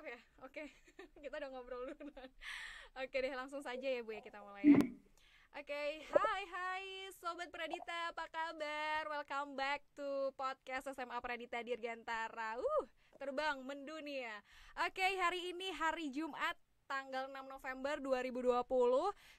siap ya? Oke, kita udah ngobrol dulu. Oke deh, langsung saja ya Bu ya, kita mulai ya. Oke, hai Sobat Pradita, apa kabar? Welcome back to podcast SMA Pradita Dirgantara. Terbang mendunia. Oke, hari ini hari Jumat tanggal 6 November 2020.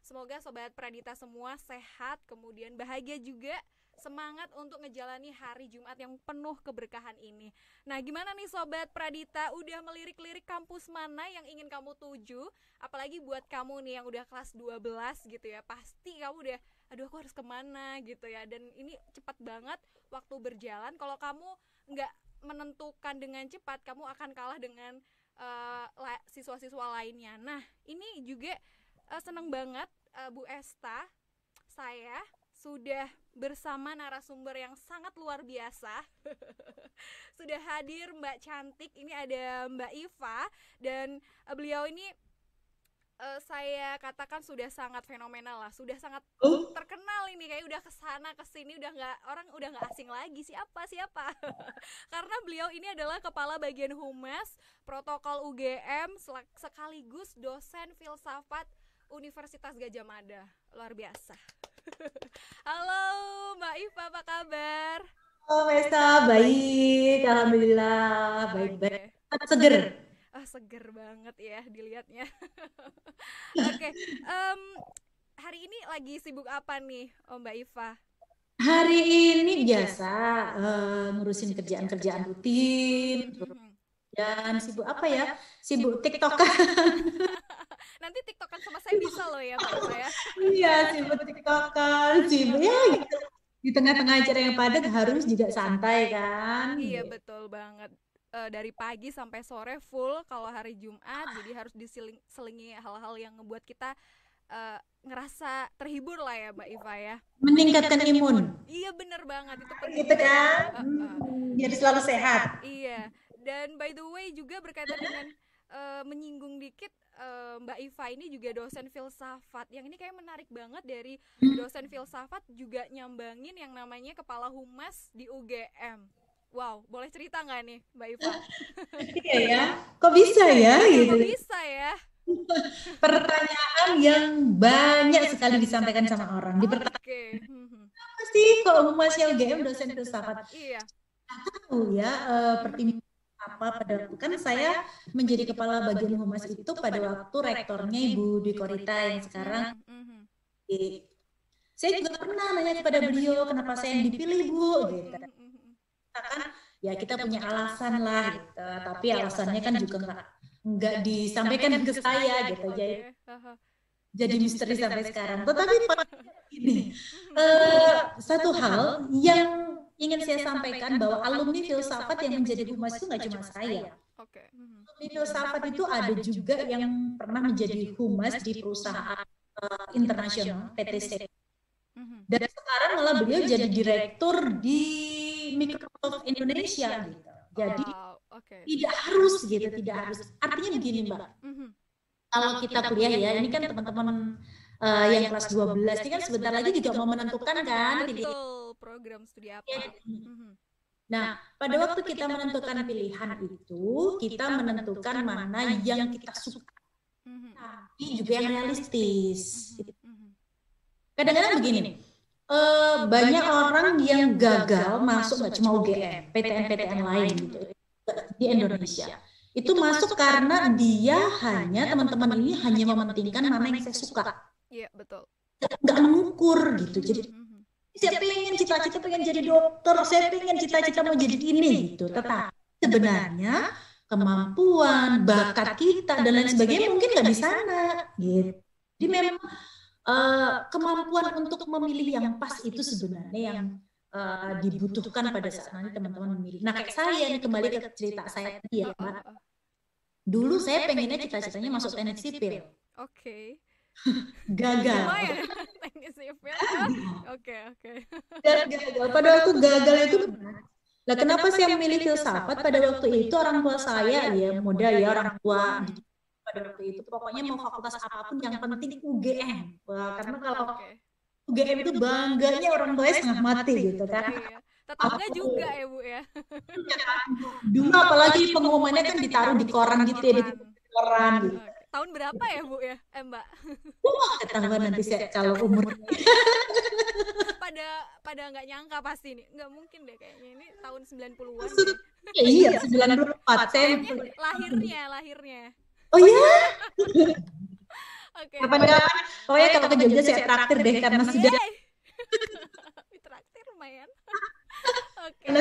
Semoga Sobat Pradita semua sehat, kemudian bahagia juga, semangat untuk ngejalani hari Jumat yang penuh keberkahan ini. Nah, gimana nih Sobat Pradita? Udah melirik-lirik kampus mana yang ingin kamu tuju? Apalagi buat kamu nih yang udah kelas 12 gitu ya. Pasti kamu udah, aduh aku harus kemana gitu ya. Dan ini cepat banget waktu berjalan. Kalau kamu nggak menentukan dengan cepat, kamu akan kalah dengan siswa-siswa lainnya. Nah, ini juga seneng banget Bu Esta, saya sudah bersama narasumber yang sangat luar biasa. Sudah hadir Mbak Cantik, ini ada Mbak Iva. Dan beliau ini saya katakan sudah sangat fenomenal lah, sudah sangat terkenal ini, kayak udah kesana kesini orang udah nggak asing lagi siapa karena beliau ini adalah kepala bagian humas protokol UGM sekaligus dosen filsafat Universitas Gadjah Mada. Luar biasa. Halo Mbak Iva, apa kabar? Oh, Mesa, baik. Alhamdulillah, baik-baik. Oke. Seger. Seger banget ya dilihatnya. Oke, hari ini lagi sibuk apa nih, Mbak Iva? Hari ini biasa ngurusin kerjaan-kerjaan rutin. Dan sibuk apa ya? Sibuk TikTokan. Nanti TikTokan sama saya bisa loh ya Mbak Iva ya. Iya, sibuk TikTokan. Sibuk ya gitu. Di tengah-tengah acara yang padat harus juga santai kan. Iya betul banget. Dari pagi sampai sore full kalau hari Jumat, jadi harus diselingi hal-hal yang ngebuat kita ngerasa terhibur lah ya Mbak Iva ya. Meningkatkan imun. Iya bener banget, itu penting Gitu banget. kan. Jadi selalu sehat. Iya. Dan by the way juga berkaitan dengan menyinggung dikit, Mbak Iva ini juga dosen filsafat. Yang ini kayak menarik banget, dari dosen filsafat juga nyambangin yang namanya kepala humas di UGM. Wow, boleh cerita nggak nih Mbak Iva? Iya ya. Kok bisa ya Iya, gitu. kok bisa ya? Pertanyaan yang banyak sekali disampaikan sama orang. Oke. Apa sih kok humasnya UGM dosen filsafat? Iya. Tahu ya, pertimbangan apa pada waktu kan saya menjadi kepala bagian humas itu pada waktu rektornya Ibu Dwi Korita yang sekarang. Saya juga pernah nanya kepada beliau kenapa saya yang dipilih Bu gitu. Katakan ya kita punya alasan lah gitu, tapi alasannya kan juga nggak disampaikan ke saya gitu. Jadi misteri sampai sekarang. Tetapi ini satu hal yang ingin saya sampaikan, bahwa alumni filsafat yang menjadi humas itu nggak cuma saya. Alumni filsafat itu ada juga yang pernah menjadi humas di perusahaan internasional PTC. Dan sekarang malah beliau jadi direktur di Microsoft Indonesia gitu. Jadi tidak harus gitu, tidak harus. Artinya begini Mbak. Kalau kita kuliah ya, ini kan teman-teman yang kelas 12 ini kan sebentar lagi juga mau menentukan kan betul, program studi apa. Nah, pada waktu kita menentukan pilihan itu, kita menentukan mana yang kita suka, tapi juga yang realistis. Kadang-kadang begini, banyak orang yang gagal masuk nggak cuma UGM, PTN-PTN lain gitu di Indonesia. Itu masuk karena dia hanya, teman-teman ini hanya mementingkan mana yang saya suka. Iya, betul. Nggak mengukur gitu. Jadi saya pengen cita-cita pengen jadi dokter, saya pengen cita-cita mau jadi ini gitu. Tetapi sebenarnya kemampuan, bakat kita dan lain sebagainya mungkin nggak di sana gitu. Jadi memang kemampuan untuk memilih yang pas itu sebenarnya yang dibutuhkan pada saat nanti teman-teman memilih. Nah, kayak saya nih, kembali ke cerita saya tadi ya, Mbak. Dulu saya pengennya cita-citanya masuk teknik sipil. Oke. Gagal. Teknik sipil. Oke. Dan gagal. Pada waktu gagal itu, nah kenapa saya memilih filsafat? Pada waktu itu orang tua saya ya muda ya, orang tua pada waktu itu pokoknya mau fakultas apapun yang penting UGM. Wah, karena kalau UGM itu bangganya orang tuanya setengah mati gitu kan. Tetangga juga ya Bu ya. Dulu apalagi pengumumannya kan ditaruh di koran gitu ya, di koran gitu. Tahun berapa ya Bu ya? Mbak. Wah, ketahuan nanti saya kalau umur. pada nggak nyangka pasti nih. Nggak mungkin deh kayaknya ini tahun 90-an. Iya, 94. Saya lahirnya. Oh iya? Oke. Kapan-kapan. Pokoknya kalau ke Jogja saya traktir deh karena sudah traktir lumayan. Karena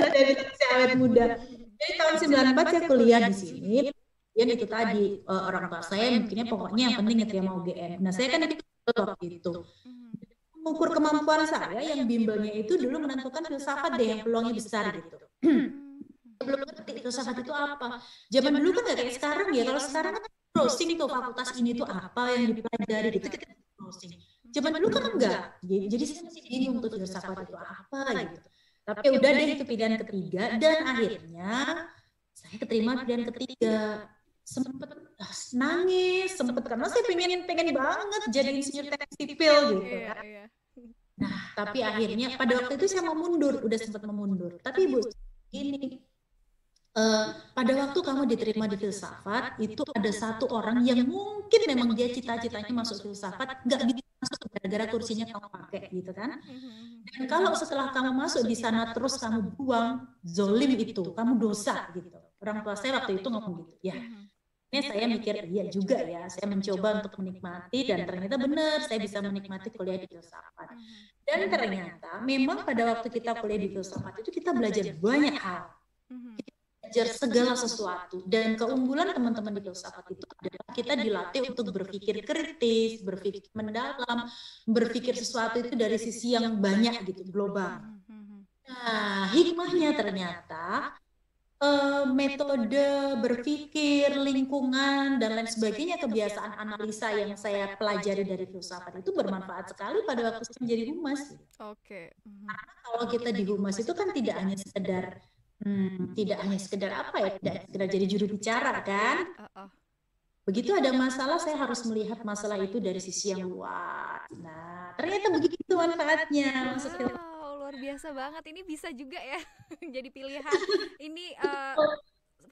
saya awet muda. Jadi tahun 94 saya kuliah di sini. Dan itu tadi orang tua saya mikirnya pokoknya yang penting diterima UGM. Nah saya kan waktu itu mengukur kemampuan saya yang bimbelnya itu dulu menentukan filsafat deh yang peluangnya besar gitu. Belum ngerti filsafat itu apa. Zaman dulu kan nggak kayak sekarang ya. Kalau sekarang kan browsing tuh fakultas ini tuh apa yang dipelajari gitu kita browsing. Zaman dulu kan enggak. Jadi saya masih bingung tuh filsafat itu apa gitu. Tapi udah deh itu pilihan ketiga dan akhirnya saya keterima pilihan ketiga. Sempet nangis, karena saya pengen banget jadi insinyur teknik sipil gitu kan. Nah, tapi akhirnya pada waktu itu saya mau mundur, udah sempat memundur. Tapi Bu, gini, pada waktu kamu diterima di filsafat, itu ada satu orang yang mungkin memang dia cita-citanya masuk filsafat, nggak bisa masuk gara-gara kursinya kamu pakai gitu kan. Dan kalau setelah kamu masuk di sana terus kamu buang, zolim itu, kamu dosa gitu. Orang tua saya waktu itu ngomong gitu, ya. Ini saya mikir, iya juga ya, saya mencoba untuk menikmati dan ternyata benar, saya bisa menikmati kuliah di filsafat. Dan ternyata memang pada waktu kita kuliah di filsafat itu kita belajar banyak hal. Kita belajar segala sesuatu. Dan keunggulan teman-teman di filsafat itu adalah kita dilatih untuk berpikir kritis, berpikir mendalam, berpikir sesuatu itu dari sisi yang banyak gitu, global. Nah, hikmahnya ternyata metode berpikir, lingkungan, dan lain sebagainya, kebiasaan analisa yang saya pelajari dari filsafat itu bermanfaat sekali pada waktu saya menjadi humas. Oke. Karena kalau kita di humas itu kan tidak hanya sekedar apa ya, tidak sekedar jadi juru bicara kan. Begitu ada masalah, saya harus melihat masalah itu dari sisi yang luas. Nah, ternyata begitu manfaatnya. Wow, luar biasa banget. Ini bisa juga ya jadi pilihan. Ini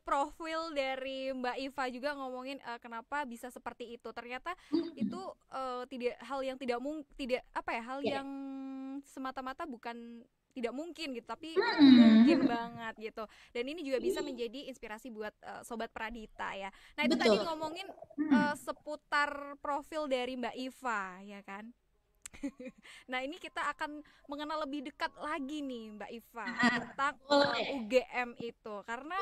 profil dari Mbak Iva juga ngomongin kenapa bisa seperti itu. Ternyata itu tidak hal yang hal yang semata-mata bukan tidak mungkin gitu, tapi mungkin banget gitu. Dan ini juga bisa menjadi inspirasi buat Sobat Pradita ya. Nah itu tadi ngomongin seputar profil dari Mbak Iva ya kan. Nah ini kita akan mengenal lebih dekat lagi nih Mbak Iva tentang UGM itu. Karena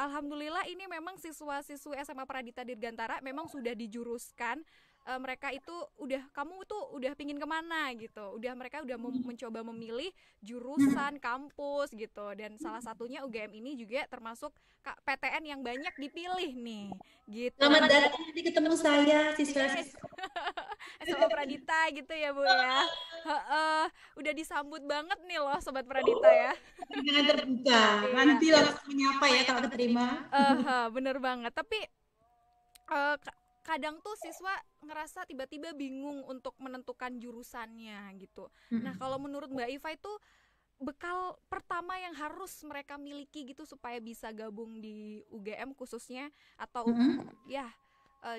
alhamdulillah ini memang siswa-siswi SMA Pradita Dirgantara memang sudah dijuruskan. Mereka itu kamu tuh udah pingin kemana gitu, mereka udah mencoba memilih jurusan, kampus gitu, dan salah satunya UGM ini juga termasuk PTN yang banyak dipilih nih gitu. Selamat datang nanti ketemu saya siswa SMA Pradita gitu ya Bu ya. Udah disambut banget nih loh Sobat Pradita ya. Dengan terbuka, nanti langsung menyapa ya kalau keterima. Bener banget, tapi kadang tuh siswa ngerasa tiba-tiba bingung untuk menentukan jurusannya gitu. Nah kalau menurut Mbak Iva itu bekal pertama yang harus mereka miliki gitu supaya bisa gabung di UGM khususnya atau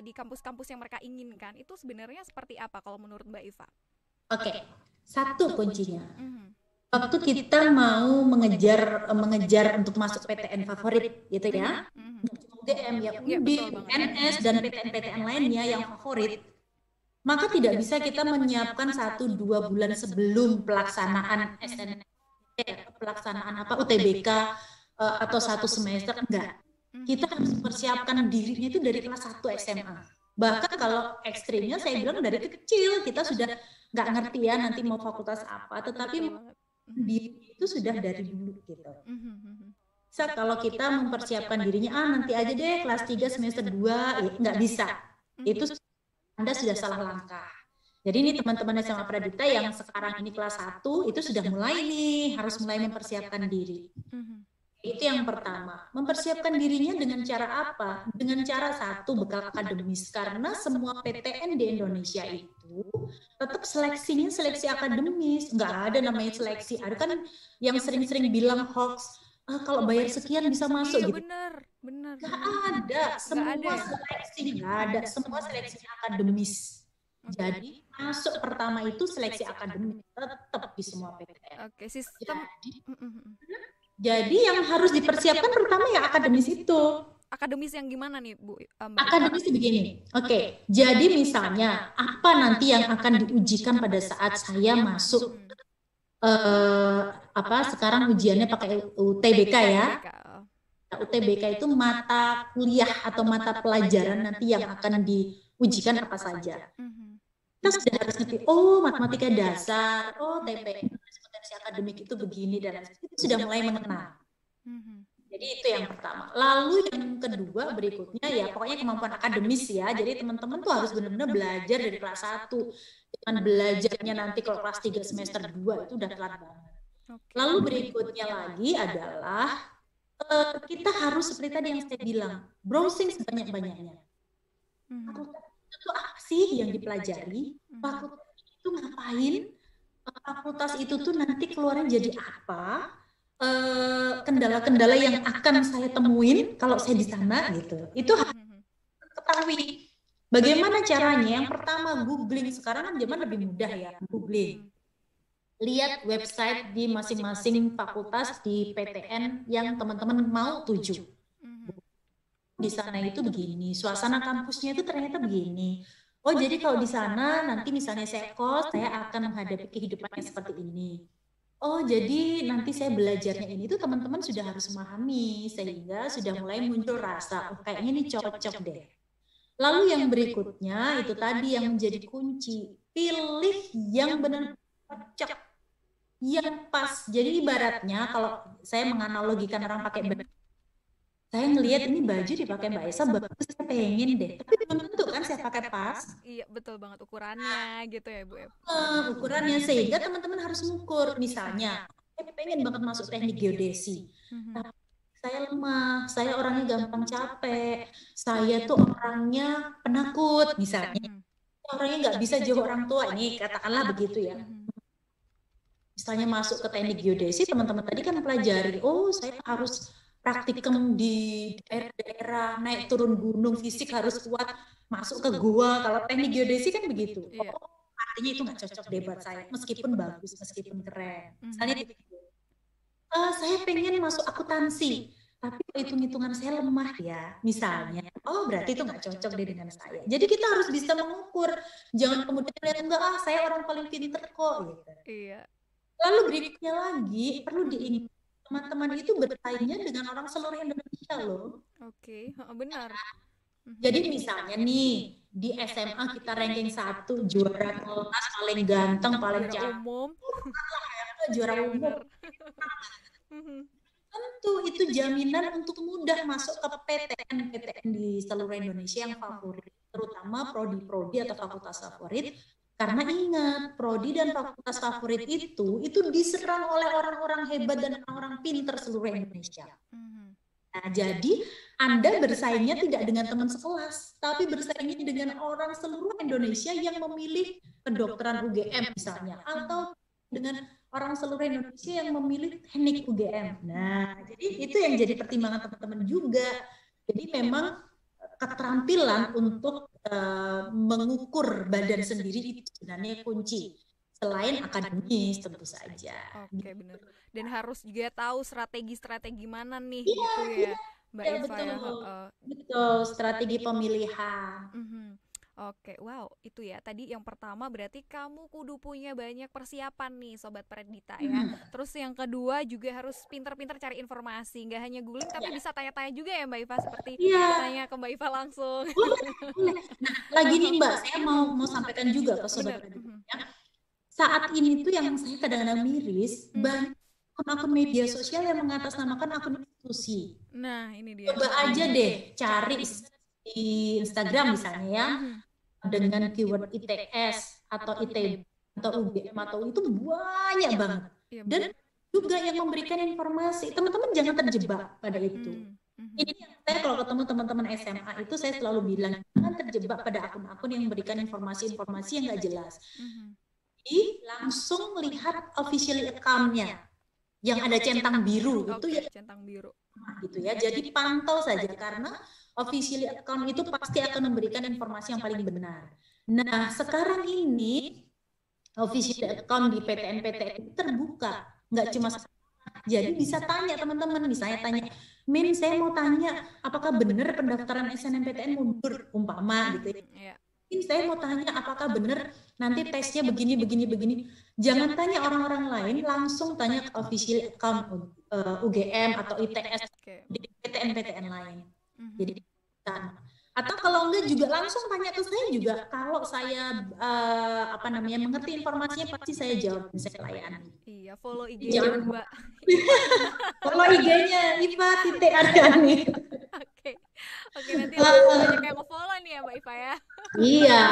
di kampus-kampus yang mereka inginkan itu sebenarnya seperti apa kalau menurut Mbak Iva? Oke, satu kuncinya. Waktu kita mau mengejar untuk masuk PTN favorit gitu ya. UGM ya, UNS dan PTN-PTN lainnya yang favorit, maka tidak bisa kita menyiapkan 1-2 bulan sebelum pelaksanaan UTBK atau 1 semester, enggak. Kita harus mempersiapkan dirinya itu dari kelas 1 SMA. Bahkan kalau ekstrimnya saya bilang dari kecil kita sudah nggak ngerti ya nanti mau fakultas apa, tetapi itu sudah dari dulu gitu. Kalau kita mempersiapkan dirinya, nanti aja deh kelas 3 semester 2, nggak bisa. Itu Anda sudah salah langkah. Jadi ini teman-teman SMA Pradita yang sekarang ini kelas 1, itu sudah mulai nih, harus mulai mempersiapkan diri. Itu yang pertama. Mempersiapkan dirinya dengan cara apa? Dengan cara satu, bekal akademis. Karena semua PTN di Indonesia itu tetap seleksinya seleksi akademis. Nggak ada namanya seleksi. Ada kan yang sering-sering bilang hoax, kalau bayar sekian bisa masuk Iya gitu. benar. Nggak ada. Semua ada ya? seleksi nggak ada. Semua seleksi akademis. Jadi masuk pertama itu seleksi akademis tetap di semua PTN. Oke, sistem. Jadi yang harus dipersiapkan pertama ya akademis itu. Akademis yang gimana nih Bu? Akademis begini. Oke. Jadi misalnya apa nanti yang akan diujikan pada saat saya masuk sekarang ujiannya pakai UTBK ya. UTBK itu mata kuliah atau mata pelajaran nanti yang akan diujikan apa saja. Kita sudah harus ngerti, oh matematika dasar, oh TPM, potensi akademik itu begini, dan itu sudah mulai mengenal. Jadi itu yang pertama. Lalu yang kedua berikutnya ya pokoknya kemampuan akademis ya. Jadi teman-teman tuh harus benar-benar belajar dari kelas 1. Jangan belajarnya nanti kalau kelas 3 semester 2 itu udah telat banget. Lalu berikutnya lagi adalah kita harus seperti tadi yang saya bilang, browsing sebanyak-banyaknya. Itu apa sih yang dipelajari? Fakultas itu ngapain? Fakultas itu tuh nanti keluarnya jadi apa? Kendala-kendala yang akan saya temuin kalau saya di sana gitu. Itu harus ketahui. Bagaimana caranya? Yang pertama googling. Sekarang kan zaman lebih mudah ya, googling. Lihat website di masing-masing fakultas di PTN yang teman-teman mau tuju. Di sana itu begini, suasana kampusnya itu ternyata begini. Oh jadi kalau di sana nanti misalnya saya kos, saya akan menghadapi kehidupannya seperti ini. Oh jadi nanti saya belajarnya ini tuh teman-teman sudah harus memahami sehingga sudah mulai muncul rasa, oh kayaknya ini cocok deh. Lalu yang berikutnya itu tadi yang menjadi kunci, pilih yang benar cocok, yang pas. Jadi ibaratnya kalau saya menganalogikan orang pakai baju, saya ngelihat ini baju dipakai Mbak Esa bagus, saya pengen deh. Tapi belum tentu kan saya pakai pas. Iya betul banget ukurannya gitu ya Bu. Ukurannya sehingga teman-teman harus mengukur. Misalnya, saya pengen banget masuk teknik geodesi. Tapi saya lemah, saya orangnya gampang capek, saya tuh orangnya penakut misalnya. Orangnya nggak bisa jauh orang tua, ini katakanlah begitu ya. Misalnya masuk ke teknik geodesi, teman-teman tadi kan pelajari, oh saya harus praktikum di daerah-daerah, naik turun gunung, fisik harus kuat, masuk ke gua. Kalau teknik geodesi kan begitu. Oh, artinya itu nggak cocok deh buat saya, meskipun bagus, meskipun keren. Misalnya saya pengen masuk akuntansi, tapi hitung-hitungan saya lemah ya, misalnya. Oh, berarti itu nggak cocok deh dengan saya. Jadi kita harus bisa mengukur, jangan kemudian lihat enggak, saya orang paling pinter kok. Gitu. Iya. Lalu berikutnya lagi perlu diingat, teman-teman itu bersaingnya dengan orang seluruh Indonesia loh. Oke, benar. Jadi misalnya nih di SMA kita ranking 1, juara kelas, paling ganteng, paling umum, juara umum. Tentu itu jaminan untuk mudah masuk ke PTN di seluruh Indonesia yang favorit, terutama prodi-prodi atau fakultas favorit. Karena ingat, prodi dan fakultas favorit itu diserang oleh orang-orang hebat dan orang-orang pinter seluruh Indonesia. Nah, jadi Anda bersaingnya tidak dengan teman sekelas, tapi bersaingnya dengan orang seluruh Indonesia yang memilih kedokteran UGM misalnya, atau dengan orang seluruh Indonesia yang memilih teknik UGM. Nah, jadi itu yang jadi pertimbangan teman-teman juga. Jadi memang keterampilan untuk mengukur badan sendiri itu sebenarnya kunci. Selain akademis tentu saja. Oke, benar. Dan harus juga tahu strategi-strategi mana nih gitu ya, Mbak Eva. Betul. Betul, strategi pemilihan. Oke, wow, itu ya. Tadi yang pertama berarti kamu kudu punya banyak persiapan nih Sobat Pradita ya. Terus yang kedua juga harus pinter-pinter cari informasi, nggak hanya googling tapi bisa tanya-tanya juga ya Mbak Iva, seperti tanya ke Mbak Iva langsung. Nah, lagi nih Mbak, saya mau sampaikan juga ke Sobat Pradita. Saat ini tuh yang saya kadang-kadang miris, banyak akun media sosial yang mengatasnamakan akun institusi. Nah, ini dia. Coba aja deh cari di Instagram misalnya ya, dengan keyword ITS atau ITB atau UGM atau itu banyak banget. Dan itu juga yang memberikan informasi. Teman-teman jangan terjebak pada itu. Ini saya kalau ketemu teman-teman SMA itu saya selalu bilang, jangan terjebak pada akun-akun yang memberikan informasi-informasi yang nggak jelas. Jadi langsung lihat official account-nya yang ada centang biru itu ya, centang biru gitu ya. Jadi pantau saja karena official account itu pasti akan memberikan informasi yang paling benar. Nah, sekarang ini official account di PTN-PTN itu terbuka, nggak cuma jadi bisa tanya teman-teman, misalnya tanya, Min saya mau tanya apakah benar pendaftaran SNMPTN mundur umpama gitu ya. Min saya mau tanya apakah benar nanti tesnya begini. Jangan tanya orang-orang lain, langsung tanya ke official account UGM atau ITS di PTN-PTN lain. Jadi atau kalau enggak juga langsung tanya ke saya juga. Kalau saya mengerti informasinya pasti saya jawab, saya layani. Iya, follow IG-nya Mbak. Follow IG-nya Iva _Aryani. Oke, nanti banyak yang nge-follow nih ya Mbak Iva ya. Iya,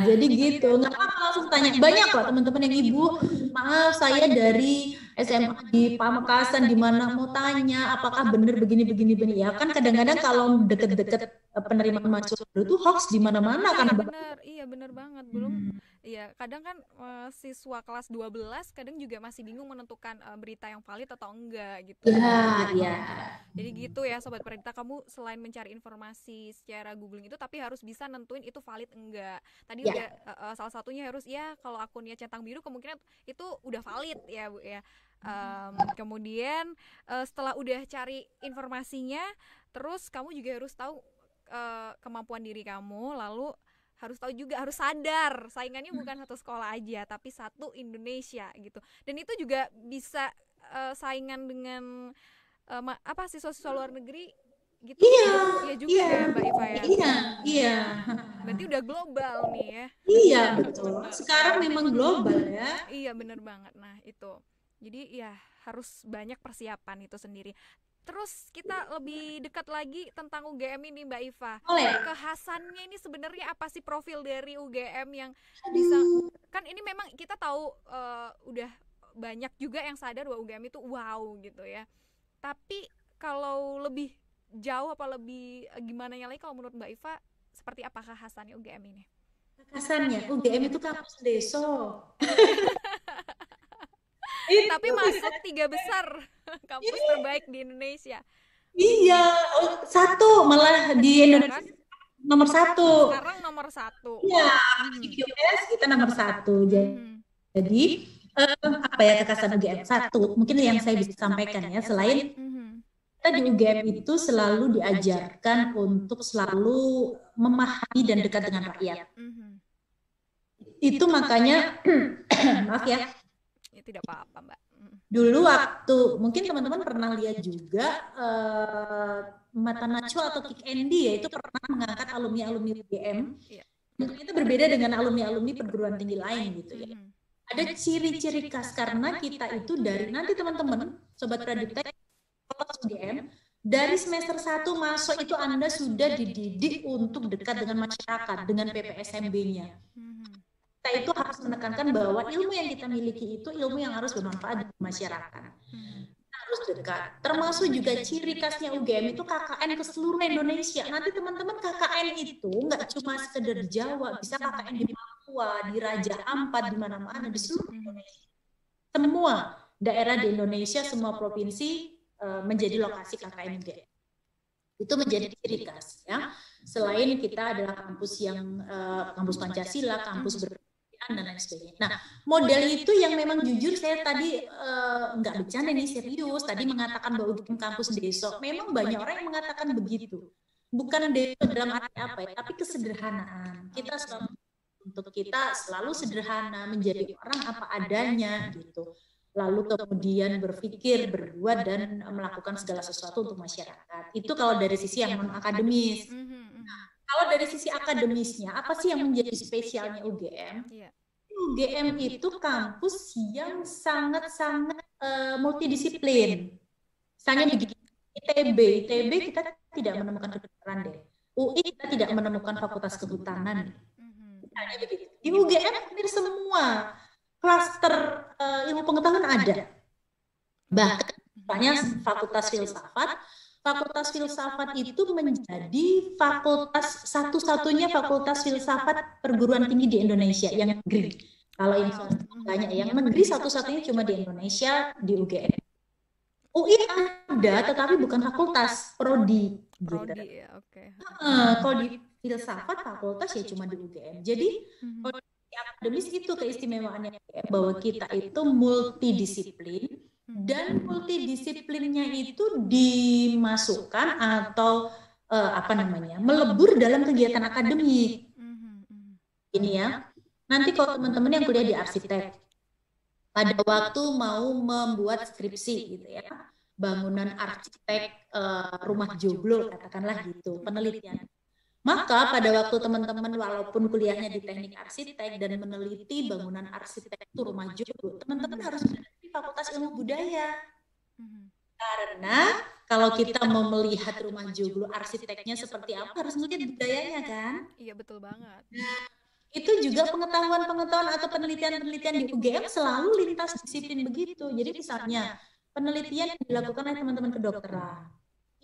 jadi gitu. Nggak apa-apa langsung tanya. Banyak kok teman-teman yang ibu, maaf saya dari SMA di Pamekasan, di mana mau tanya apakah benar begini. Ya kan kadang-kadang kalau deket-deket penerimaan mahasiswa itu hoax di mana-mana kan. Benar, iya benar banget. Belum iya, kadang kan siswa kelas 12 kadang juga masih bingung menentukan berita yang valid atau enggak gitu. Iya. Jadi gitu ya Sobat Pradita, kamu selain mencari informasi secara googling itu tapi harus bisa nentuin itu valid enggak. Tadi udah salah satunya harus ya kalau akunnya centang biru kemungkinan itu udah valid ya Bu ya. Kemudian setelah udah cari informasinya, terus kamu juga harus tahu kemampuan diri kamu, lalu harus tahu juga, harus sadar saingannya bukan satu sekolah aja tapi satu Indonesia gitu. Dan itu juga bisa saingan dengan siswa-siswa luar negeri gitu. Iya juga ya Mbak Iva ya. Iya. Berarti udah global nih ya. Iya betul. Sekarang memang global ya. Iya benar banget. Nah itu. Jadi ya harus banyak persiapan itu sendiri. Terus kita lebih dekat lagi tentang UGM ini Mbak Iva. Kekhasannya ini sebenarnya apa sih profil dari UGM yang bisa, kan ini memang kita tahu udah banyak juga yang sadar bahwa UGM itu wow gitu ya. Tapi kalau lebih jauh apa lebih gimana lagi kalau menurut Mbak Iva, seperti apa kekhasannya UGM ini? Kekhasannya UGM itu kampus deso. Tapi masuk 3 besar kampus terbaik di Indonesia. Iya, satu malah di Indonesia nomor 1. Sekarang nomor 1. Iya, US kita nomor 1. Jadi kekhasan UGM? Satu, mungkin yang saya bisa sampaikan ya, selain kita di UGM itu selalu diajarkan untuk selalu memahami dan dekat dengan rakyat. Itu makanya maaf ya. Tidak apa-apa Mbak. Dulu waktu mungkin teman-teman pernah lihat juga Mata Najwa atau Kick Andy ya, itu pernah mengangkat alumni UGM. Itu berbeda dengan alumni perguruan tinggi lain gitu ya. Ada ciri-ciri khas karena kita itu dari nanti teman-teman Sobat Pradita UGM dari semester 1 masuk itu Anda sudah dididik untuk dekat dengan masyarakat, dengan PPSMB-nya. Kita itu harus menekankan bahwa ilmu yang kita miliki itu ilmu yang harus bermanfaat bagi masyarakat. Kita harus dekat. Termasuk juga ciri khasnya UGM itu KKN ke seluruh Indonesia. Nanti teman-teman KKN itu nggak cuma sekedar di Jawa, bisa KKN di Papua, di Raja Ampat, di mana-mana, di seluruh Indonesia. Semua daerah di Indonesia, semua provinsi menjadi lokasi KKN UGM. Itu menjadi ciri khas ya. Selain kita adalah kampus yang kampus Pancasila, kampus dan lain sebagainya. Nah, model itu yang memang jujur saya tadi nggak bercanda nih, serius. Tadi mengatakan bahwa UGM kampus deso. Memang banyak orang yang mengatakan begitu. Bukan deso dalam arti apa ya, tapi kesederhanaan. Kita selalu sederhana, menjadi orang apa adanya gitu. Lalu kemudian berpikir, berbuat dan melakukan segala sesuatu untuk masyarakat. Itu kalau dari sisi yang non akademis. Kalau dari sisi akademisnya, apa sih yang menjadi spesialnya UGM? UGM itu kampus yang sangat-sangat multidisiplin. Misalnya begini, ITB kita tidak menemukan kedokteran deh. UI kita tidak menemukan fakultas kehutanan. Misalnya begitu. Di UGM hampir semua klaster ilmu pengetahuan ada. Bahkan misalnya Fakultas Filsafat itu menjadi fakultas satu-satunya fakultas filsafat perguruan tinggi di Indonesia yang negeri. Kalau yang swasta banyak, yang negeri satu-satunya cuma di Indonesia di UGM. UI ada, tetapi bukan fakultas, prodi. Prodi ya, oke. Kalau di filsafat fakultas ya cuma di UGM. Jadi kalau di akademis itu keistimewaannya bahwa kita itu multidisiplin. Dan multidisiplinnya itu dimasukkan atau melebur dalam kegiatan akademik. Ini ya. Nanti kalau teman-teman yang kuliah di arsitek, pada waktu mau membuat skripsi gitu ya, bangunan arsitek rumah joglo katakanlah gitu, penelitian. Maka pada waktu teman-teman walaupun kuliahnya di teknik arsitek dan meneliti bangunan arsitektur rumah joglo, teman-teman harus meneliti Fakultas Ilmu Budaya. Karena kalau kita mau melihat rumah joglo arsiteknya seperti apa, harus melihat budayanya kan? Iya, betul banget. Nah, itu juga pengetahuan-pengetahuan atau penelitian-penelitian di UGM selalu lintas disiplin begitu. Jadi misalnya penelitian yang dilakukan oleh teman-teman kedokteran,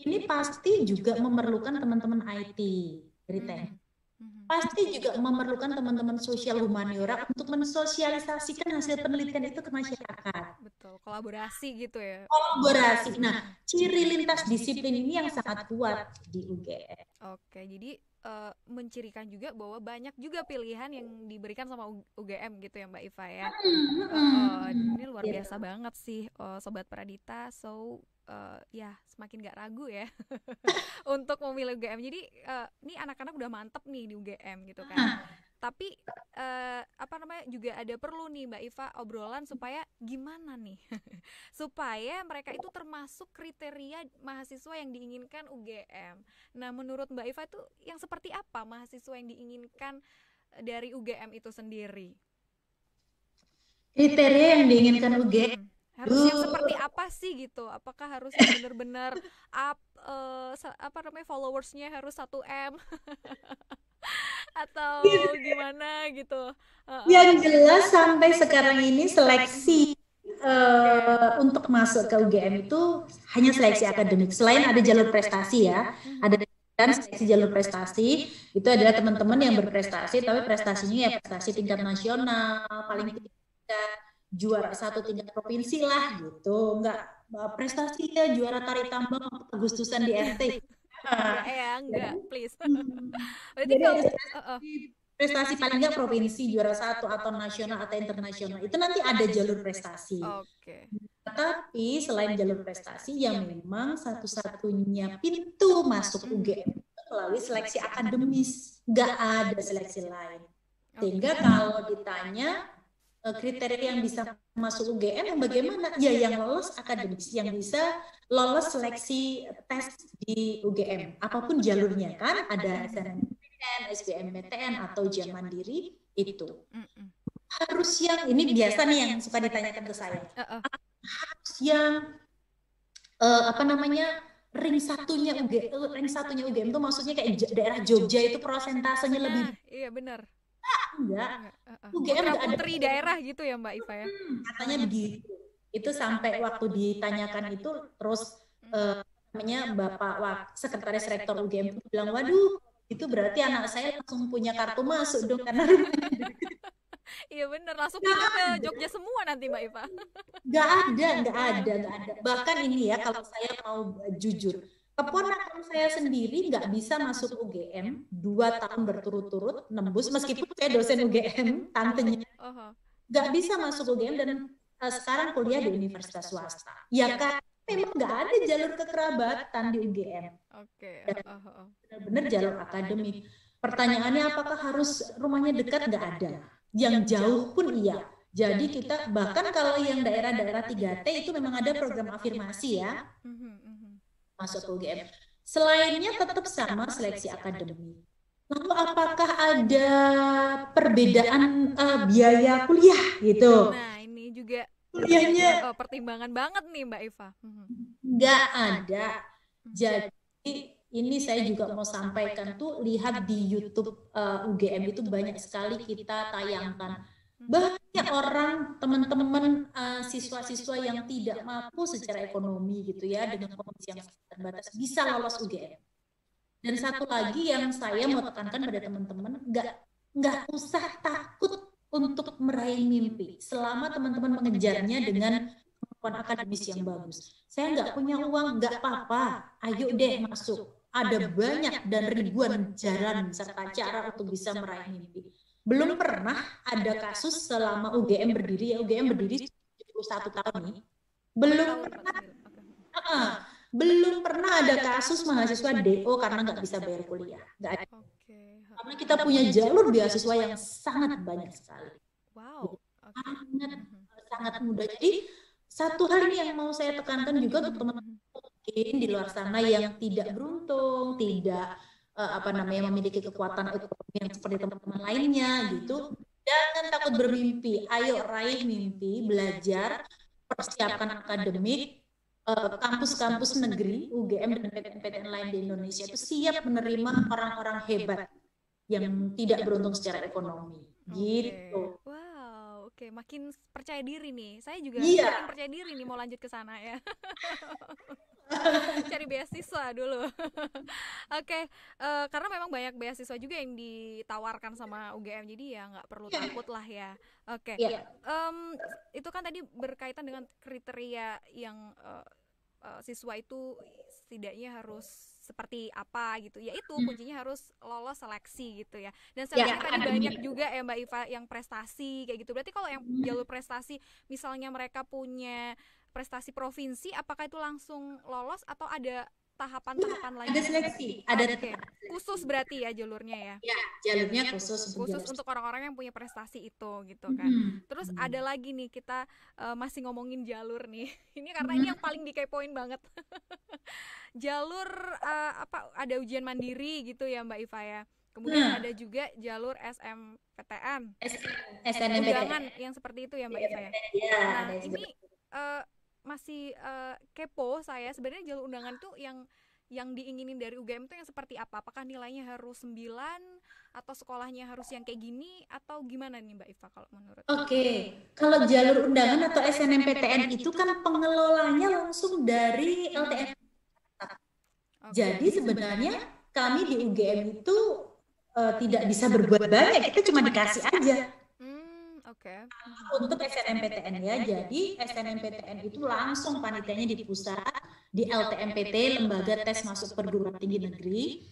ini pasti juga memerlukan teman-teman IT dari teknik. Pasti juga memerlukan teman-teman sosial humaniora untuk mensosialisasikan hasil penelitian itu ke masyarakat. Betul, kolaborasi gitu ya. Kolaborasi. Nah, ciri lintas disiplin ini yang sangat kuat di UGM. Oke, jadi mencirikan juga bahwa banyak juga pilihan yang diberikan sama UGM gitu ya Mbak Iva ya. Ini luar biasa banget sih Sobat Pradita. So ya semakin gak ragu ya untuk memilih UGM. Jadi ini anak-anak udah mantep nih di UGM gitu kan. Tapi juga ada perlu nih Mbak Iva obrolan supaya gimana nih supaya mereka itu termasuk kriteria mahasiswa yang diinginkan UGM. Nah menurut Mbak Iva itu yang seperti apa mahasiswa yang diinginkan dari UGM itu sendiri? Kriteria yang diinginkan UGM harus yang seperti apa sih gitu? Apakah harus yang benar-benar followersnya harus 1M atau gimana gitu? Yang jelas sampai sekarang ini seleksi untuk masuk ke UGM itu hanya seleksi akademik. Selain ada jalur prestasi ya, ada seleksi jalur prestasi itu adalah teman-teman yang berprestasi, tapi prestasinya ya prestasi tingkat nasional, paling tidak juara 1 tingkat provinsi lah gitu, enggak prestasinya juara tari tambang Agustusan di RT. Enggak, please. Berarti kalau prestasi paling enggak provinsi juara 1 atau nasional atau internasional itu nanti ada jalur prestasi. Oke. Tapi selain jalur prestasi yang memang satu-satunya pintu masuk UGM melalui seleksi akademis, enggak ada seleksi lain. Sehingga kalau ditanya kriteria yang bisa masuk UGM yang bagaimana? Ya yang lolos akademis, yang bisa lolos seleksi tes di UGM, apapun jalurnya kan, ada SNMPTN, SBMPTN atau ujian mandiri itu. Harus yang ini biasa nih yang suka ditanyakan ke saya. Harus yang ring satunya UGM itu maksudnya kayak daerah Jogja itu prosentasenya lebih. Iya benar. Enggak. UGM enggak ada putri daerah gitu ya Mbak Iva ya. Katanya begitu. Itu sampai waktu ditanyakan itu terus Bapak Sekretaris Rektor UGM itu bilang, waduh itu berarti anak saya langsung punya kartu masuk dong karena iya bener, langsung pindah ke Jogja semua nanti Mbak Iva. Nggak ada. Bahkan ini ya kalau saya mau jujur, keponakan saya sendiri nggak bisa masuk UGM 2 tahun berturut-turut nembus meskipun saya dosen UGM, tantenya nggak bisa masuk UGM dan sekarang kuliah di universitas swasta. Ya kan memang nggak ada jalur kekerabatan di UGM. Benar-benar jalur akademik. Pertanyaannya apakah harus rumahnya dekat? Nggak ada. Yang jauh pun iya. Jadi kita bahkan kalau yang daerah-daerah 3T itu memang ada program afirmasi ya. Masuk ke UGM. Selainnya tetap sama seleksi akademik. Lalu apakah ada perbedaan biaya kuliah gitu? Nah ini juga kuliahnya pertimbangan banget nih Mbak Iva. Nggak ada. Jadi ini saya juga mau sampaikan tuh, lihat di YouTube UGM itu banyak sekali kita tayangkan banyak orang, teman-teman, siswa-siswa yang tidak mampu secara ekonomi gitu ya, dengan kondisi yang sangat terbatas bisa lolos UGM. Dan satu lagi yang saya mau tekankan pada teman-teman, nggak usah takut untuk meraih mimpi selama teman-teman mengejarnya dengan kemampuan akademis yang bagus. Saya nggak punya uang, nggak apa-apa, ayo deh masuk. Ada banyak dan ribuan jalan serta cara untuk bisa meraih mimpi. Belum pernah ada kasus selama UGM berdiri, ya UGM berdiri 71 tahun nih, belum pernah ada kasus mahasiswa DO karena nggak bisa bayar kuliah. Nggak ada. Karena kita punya jalur beasiswa yang sangat banyak sekali. Wow. Sangat mudah. Jadi satu hal ini yang mau saya tekankan juga untuk teman-teman mungkin di luar sana yang tidak beruntung, tidak memiliki kekuatan ekonomi yang seperti teman-teman lainnya gitu. Jangan takut bermimpi. Ayo raih mimpi, belajar, persiapkan akademik. Kampus-kampus negeri, UGM dan PTN-PTN lain di Indonesia itu siap menerima orang-orang hebat yang tidak beruntung secara ekonomi. Gitu. Wow, oke, makin percaya diri nih. Saya juga makin percaya diri nih mau lanjut ke sana ya. Cari beasiswa dulu. Oke, karena memang banyak beasiswa juga yang ditawarkan sama UGM, jadi ya nggak perlu takut lah ya. Oke, itu kan tadi berkaitan dengan kriteria yang siswa itu setidaknya harus seperti apa gitu ya, itu kuncinya harus lolos seleksi gitu ya. Dan saya lihat tadi banyak juga ya Mbak Iva yang prestasi kayak gitu. Berarti kalau yang jalur prestasi misalnya mereka punya prestasi provinsi, apakah itu langsung lolos atau ada tahapan-tahapan lain? Ada seleksi, ada khusus berarti ya jalurnya ya? Ya, jalurnya khusus untuk orang-orang yang punya prestasi itu gitu kan. Terus ada lagi nih, kita masih ngomongin jalur nih. Ini karena ini yang paling dikepoin banget. Jalur ada ujian mandiri gitu ya Mbak Iva ya. Kemudian ada juga jalur SNMPTN. Undangan yang seperti itu ya Mbak Iva ya. Nah, ini masih kepo saya sebenarnya, jalur undangan tuh yang diinginin dari UGM itu yang seperti apa? Apakah nilainya harus 9 atau sekolahnya harus yang kayak gini atau gimana nih Mbak Iva kalau menurut? Oke, kalau jalur undangan atau SNMPTN itu kan pengelolanya langsung dari LTM. Jadi sebenarnya kami di UGM itu tidak bisa berbuat banyak, kita cuma dikasih aja. Untuk SNMPTN ya, jadi SNMPTN itu langsung panitianya di pusat, di LTMPT, Lembaga Tes Masuk Perguruan Tinggi Negeri,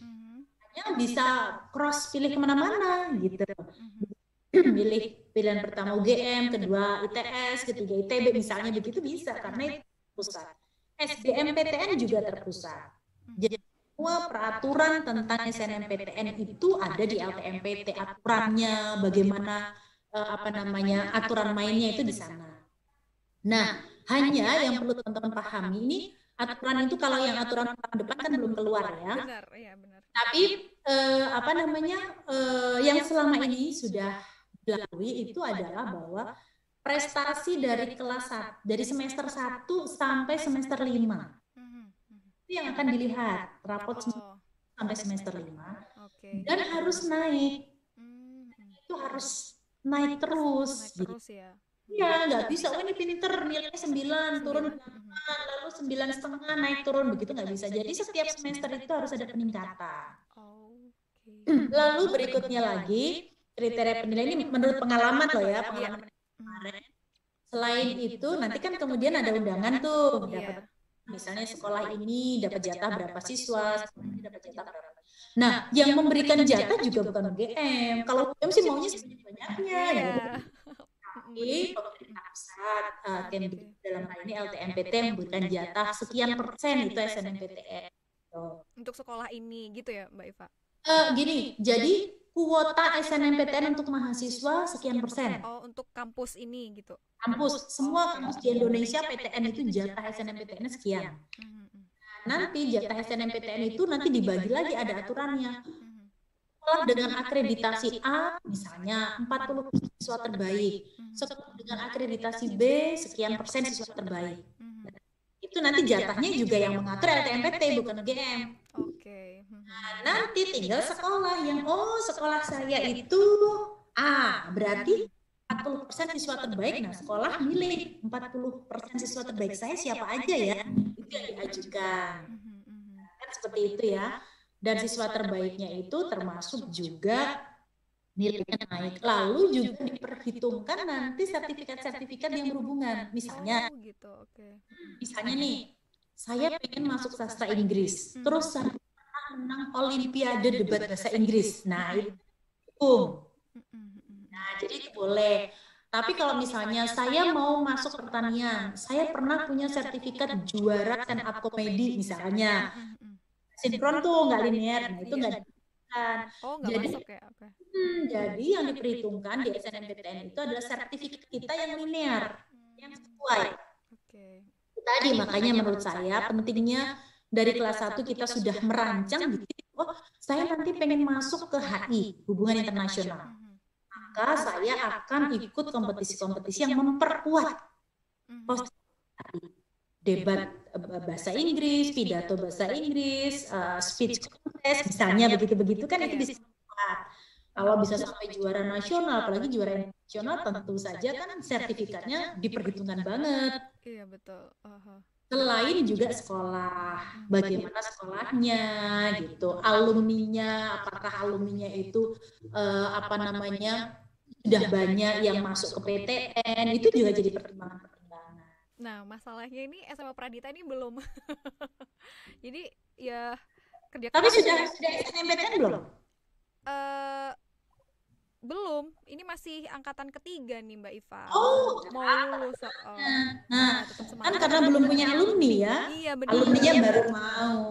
hanya bisa cross pilih kemana-mana gitu. Pilih pilihan pertama UGM, kedua ITS, ketiga ITB, misalnya begitu bisa karena itu pusat. SBMPTN juga terpusat. Jadi semua peraturan tentang SNMPTN itu ada di LTMPT, aturannya bagaimana aturan mainnya itu di sana. Nah, hanya yang perlu teman-teman pahami ini, aturan itu kalau yang aturan tahun depan kan belum keluar ya. Benar. Tapi yang selama ini sudah dilalui itu adalah bahwa prestasi dari dari semester 1 sampai semester 5 itu yang akan dilihat rapot sampai semester 5 dan harus naik. Itu harus naik terus ya. Iya, nggak bisa, ini pinter, nilainya 9, turun 8, lalu 9,5 naik turun, begitu nggak bisa. Jadi setiap semester itu harus ada peningkatan. Lalu berikutnya lagi, kriteria penilaian ini menurut pengalaman loh ya, pengalaman kemarin. Selain itu, nanti kan kemudian ada undangan tuh, dapat misalnya sekolah ini dapat jatah berapa siswa, dapat jatah berapa. Nah, yang memberikan jatah juga bukan UGM. Kalau UGM sih maunya sebanyak-banyaknya. Tapi pemerintah pusat, dalam hal ini LTMPT memberikan jatah sekian persen itu SNMPTN. Untuk sekolah ini gitu ya Mbak Iva? Gini, jadi kuota SNMPTN untuk mahasiswa sekian persen. Oh, untuk kampus ini gitu? Kampus, semua kampus di Indonesia PTN itu jatah SNMPTN sekian. Nanti jatah SNMPTN itu nanti dibagi lagi, ada aturannya. Sekolah dengan akreditasi A misalnya 40% siswa terbaik, sekolah dengan akreditasi B sekian persen siswa terbaik. Itu nanti jatahnya juga yang mengatur LTMPT bukan UGM. Nah, nanti tinggal sekolah yang sekolah saya itu A, berarti 40% siswa terbaik. Nah, sekolah milih 40% siswa terbaik saya siapa aja ya, itu yang diajukan. Kan seperti itu ya. Dan siswa terbaiknya itu termasuk juga nilainya naik. Lalu juga diperhitungkan nanti sertifikat-sertifikat yang berhubungan. Misalnya, gitu, misalnya nih, saya pengen masuk sastra Inggris, terus saya pernah menang Olimpiade debat bahasa Inggris. Nah, itu Nah, jadi itu boleh. Tapi kalau misalnya saya mau masuk pertanian, saya pernah punya sertifikat juara stand up comedy misalnya. Sinkron tuh nggak linear, nah itu nggak diperhitungkan. Nggak masuk ya. Jadi yang diperhitungkan di SNMPTN itu adalah sertifikat kita yang linear, yang sesuai. Tadi makanya menurut saya pentingnya dari kelas 1 kita sudah merancang gitu. Oh, saya nanti pengen masuk ke HI, hubungan internasional. Maka saya akan ikut kompetisi-kompetisi yang memperkuat posisi debat bahasa Inggris, pidato bahasa Inggris, speech contest, misalnya begitu-begitu kan itu bisa memperkuat. Kalau bisa sampai juara nasional, apalagi juara internasional, tentu saja kan sertifikatnya diperhitungkan banget. Iya betul. Selain juga sekolah, bagaimana sekolahnya gitu, alumninya, apakah alumninya itu apa namanya sudah banyak yang masuk ke PTN, itu juga jadi pertimbangan-pertimbangan. Nah, masalahnya ini SMA Pradita ini belum. Jadi ya kerja. Tapi sudah SNMPTN belum? Belum, ini masih angkatan ketiga nih Mbak Iva. Mau lulus. Nah, kan karena belum punya alumni ya. Iya, benar. Alumninya baru mau.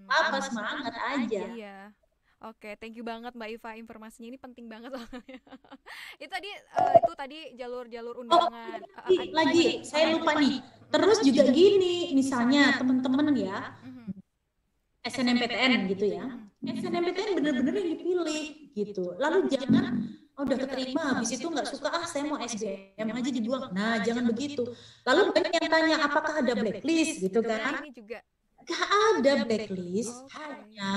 Apa semangat aja. Iya. Oke, thank you banget Mbak Iva, informasinya ini penting banget soalnya. itu tadi jalur-jalur undangan. Lagi saya lupa nih. Terus juga gini, misalnya teman-teman ya, SNMPTN gitu ya. SNMPTN bener-bener yang dipilih gitu. Lalu jangan udah keterima habis itu nggak suka saya mau SBM aja dibuang. Nah, jangan begitu. Lalu banyak yang tanya apakah ada blacklist gitu kan? Ini juga nggak ada blacklist. Hanya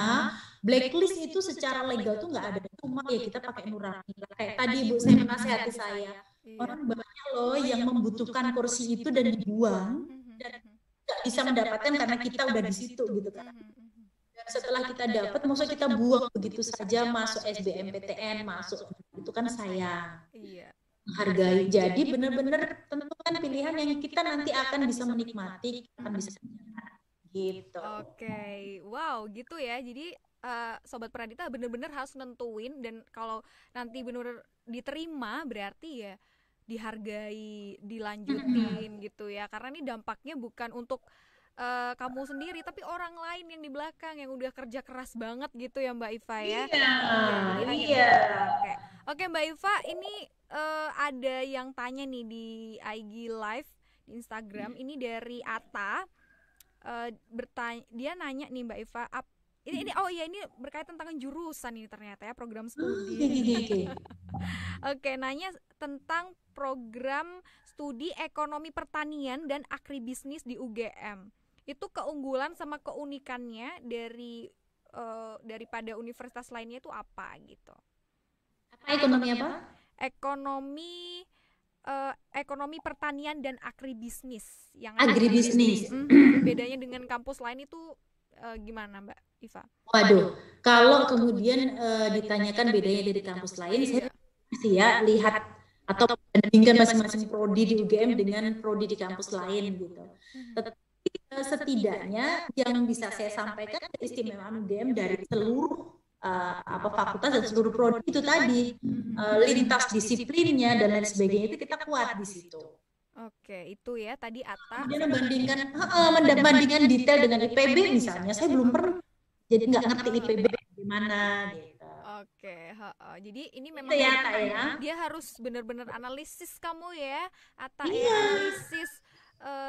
blacklist itu secara legal tuh nggak ada. Cuma ya kita pakai nurani. Kayak tadi Bu saya menasihati saya. Orang banyak loh yang membutuhkan kursi itu dan dibuang dan nggak bisa mendapatkan karena kita udah di situ gitu kan. Setelah kita dapat, maksudnya kita buang begitu saja masuk SBMPTN, masuk itu kan sayang. Iya. Menghargai. Jadi benar-benar tentukan pilihan yang kita nanti akan bisa menikmati, akan bisa gitu. Oke, wow, gitu ya. Jadi Sobat Pradita benar-benar harus nentuin, dan kalau nanti benar-benar diterima berarti ya dihargai, dilanjutin gitu ya. Karena ini dampaknya bukan untuk kamu sendiri tapi orang lain yang di belakang yang udah kerja keras banget gitu ya Mbak Iva ya. Iya. Oke Mbak Iva, ini ada yang tanya nih di IG live di Instagram, ini dari Ata. Bertanya, dia nanya nih Mbak Iva, ini berkaitan tentang jurusan ini ternyata ya, program studi. Oke, nanya tentang program studi ekonomi pertanian dan agribisnis di UGM. Itu keunggulan sama keunikannya daripada universitas lainnya itu apa gitu? Ekonomi apa? Ekonomi pertanian dan agribisnis. Agribisnis. Bedanya dengan kampus lain itu gimana Mbak Iva? Waduh, kalau kemudian ditanyakan bedanya dari kampus lain, saya sih ya lihat atau bandingkan masing-masing prodi di UGM dengan prodi di kampus lain gitu. Tetapi setidaknya yang bisa saya sampaikan keistimewaan UGM dari seluruh fakultas dan seluruh prodi itu tadi, lintas disiplinnya dan lain sebagainya itu kita kuat di situ. Oke, itu ya tadi Atta. Kemudian membandingkan detail dengan IPB misalnya, saya belum pernah, jadi nggak ngerti IPB gimana gitu. Oke, jadi ini memang dia harus benar-benar analisis kamu ya, Atta analisis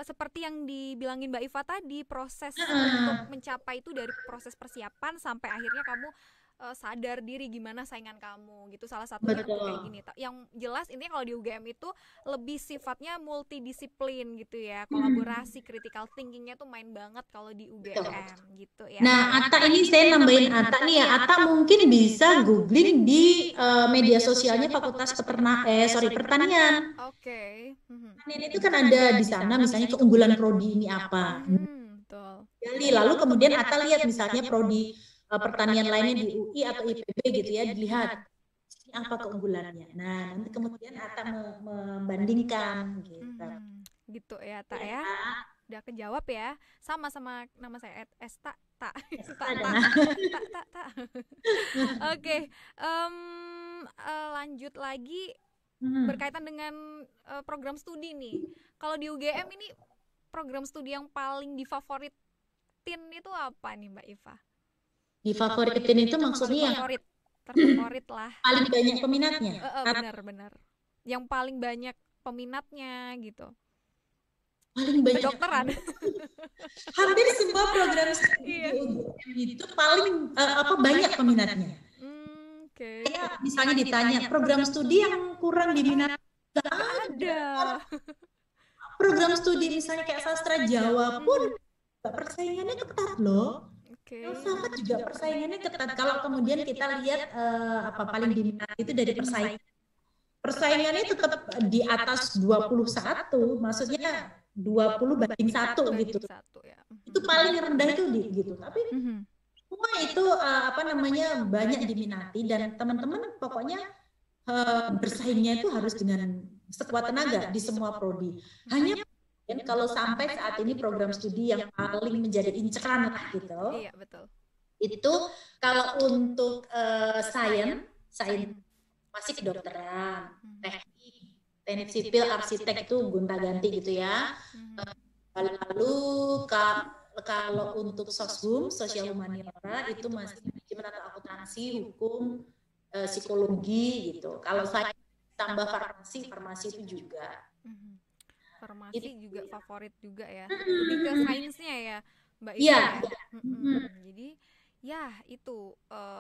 seperti yang dibilangin Mbak Iva tadi, proses untuk mencapai itu dari proses persiapan sampai akhirnya kamu sadar diri gimana saingan kamu gitu. Salah satunya tuh kayak gini. Yang jelas intinya kalau di UGM itu lebih sifatnya multidisiplin gitu ya, kolaborasi, critical thinkingnya tuh main banget kalau di UGM gitu ya. Nah, Ata ini saya nambahin Ata nih ya. Ata mungkin bisa googling di media sosialnya Fakultas Pertanian. Oke. Pertanian itu kan ada di sana misalnya keunggulan prodi ini apa. Betul. Jadi lalu kemudian Ata lihat misalnya prodi pertanian lainnya di UI atau IPB gitu ya, dilihat ini apa keunggulannya. Nah, nanti kemudian Ata membandingkan gitu. Gitu ya, Tak ya. Udah kejawab ya. Sama nama saya Esta, Tak. Oke, lanjut lagi berkaitan dengan program studi nih. Kalau di UGM ini program studi yang paling difavoritin itu apa nih Mbak Iva? Difavoritin itu maksudnya yang terfavorit lah. Paling banyak peminatnya. Benar. Yang paling banyak peminatnya gitu. Paling banyak. Kedokteran. Hampir semua program studi itu paling banyak peminatnya. Kayak misalnya ditanya program studi yang kurang diminati, nggak ada. Program studi misalnya kayak sastra Jawa pun persaingannya ketat loh. Filsafat juga persaingannya ketat. Kalau kemudian kita lihat paling diminati itu dari persaingannya tetap di atas 21, maksudnya 20/1 gitu. Itu paling rendah itu gitu. Tapi semua itu banyak diminati dan teman-teman pokoknya bersaingnya itu harus dengan sekuat tenaga di semua prodi. Hanya kalau sampai saat ini program studi yang paling menjadi inceran lah gitu. Iya, betul. Itu kalau untuk sains masih kedokteran, teknik sipil, arsitek itu gonta-ganti gitu ya. Lalu kalau untuk soshum, sosial humaniora itu masih manajemen atau akuntansi, hukum, psikologi gitu. Kalau saya tambah farmasi itu juga. Farmasi itu juga favorit juga ya. Lebih ke sainsnya ya, Mbak Iva. Jadi ya itu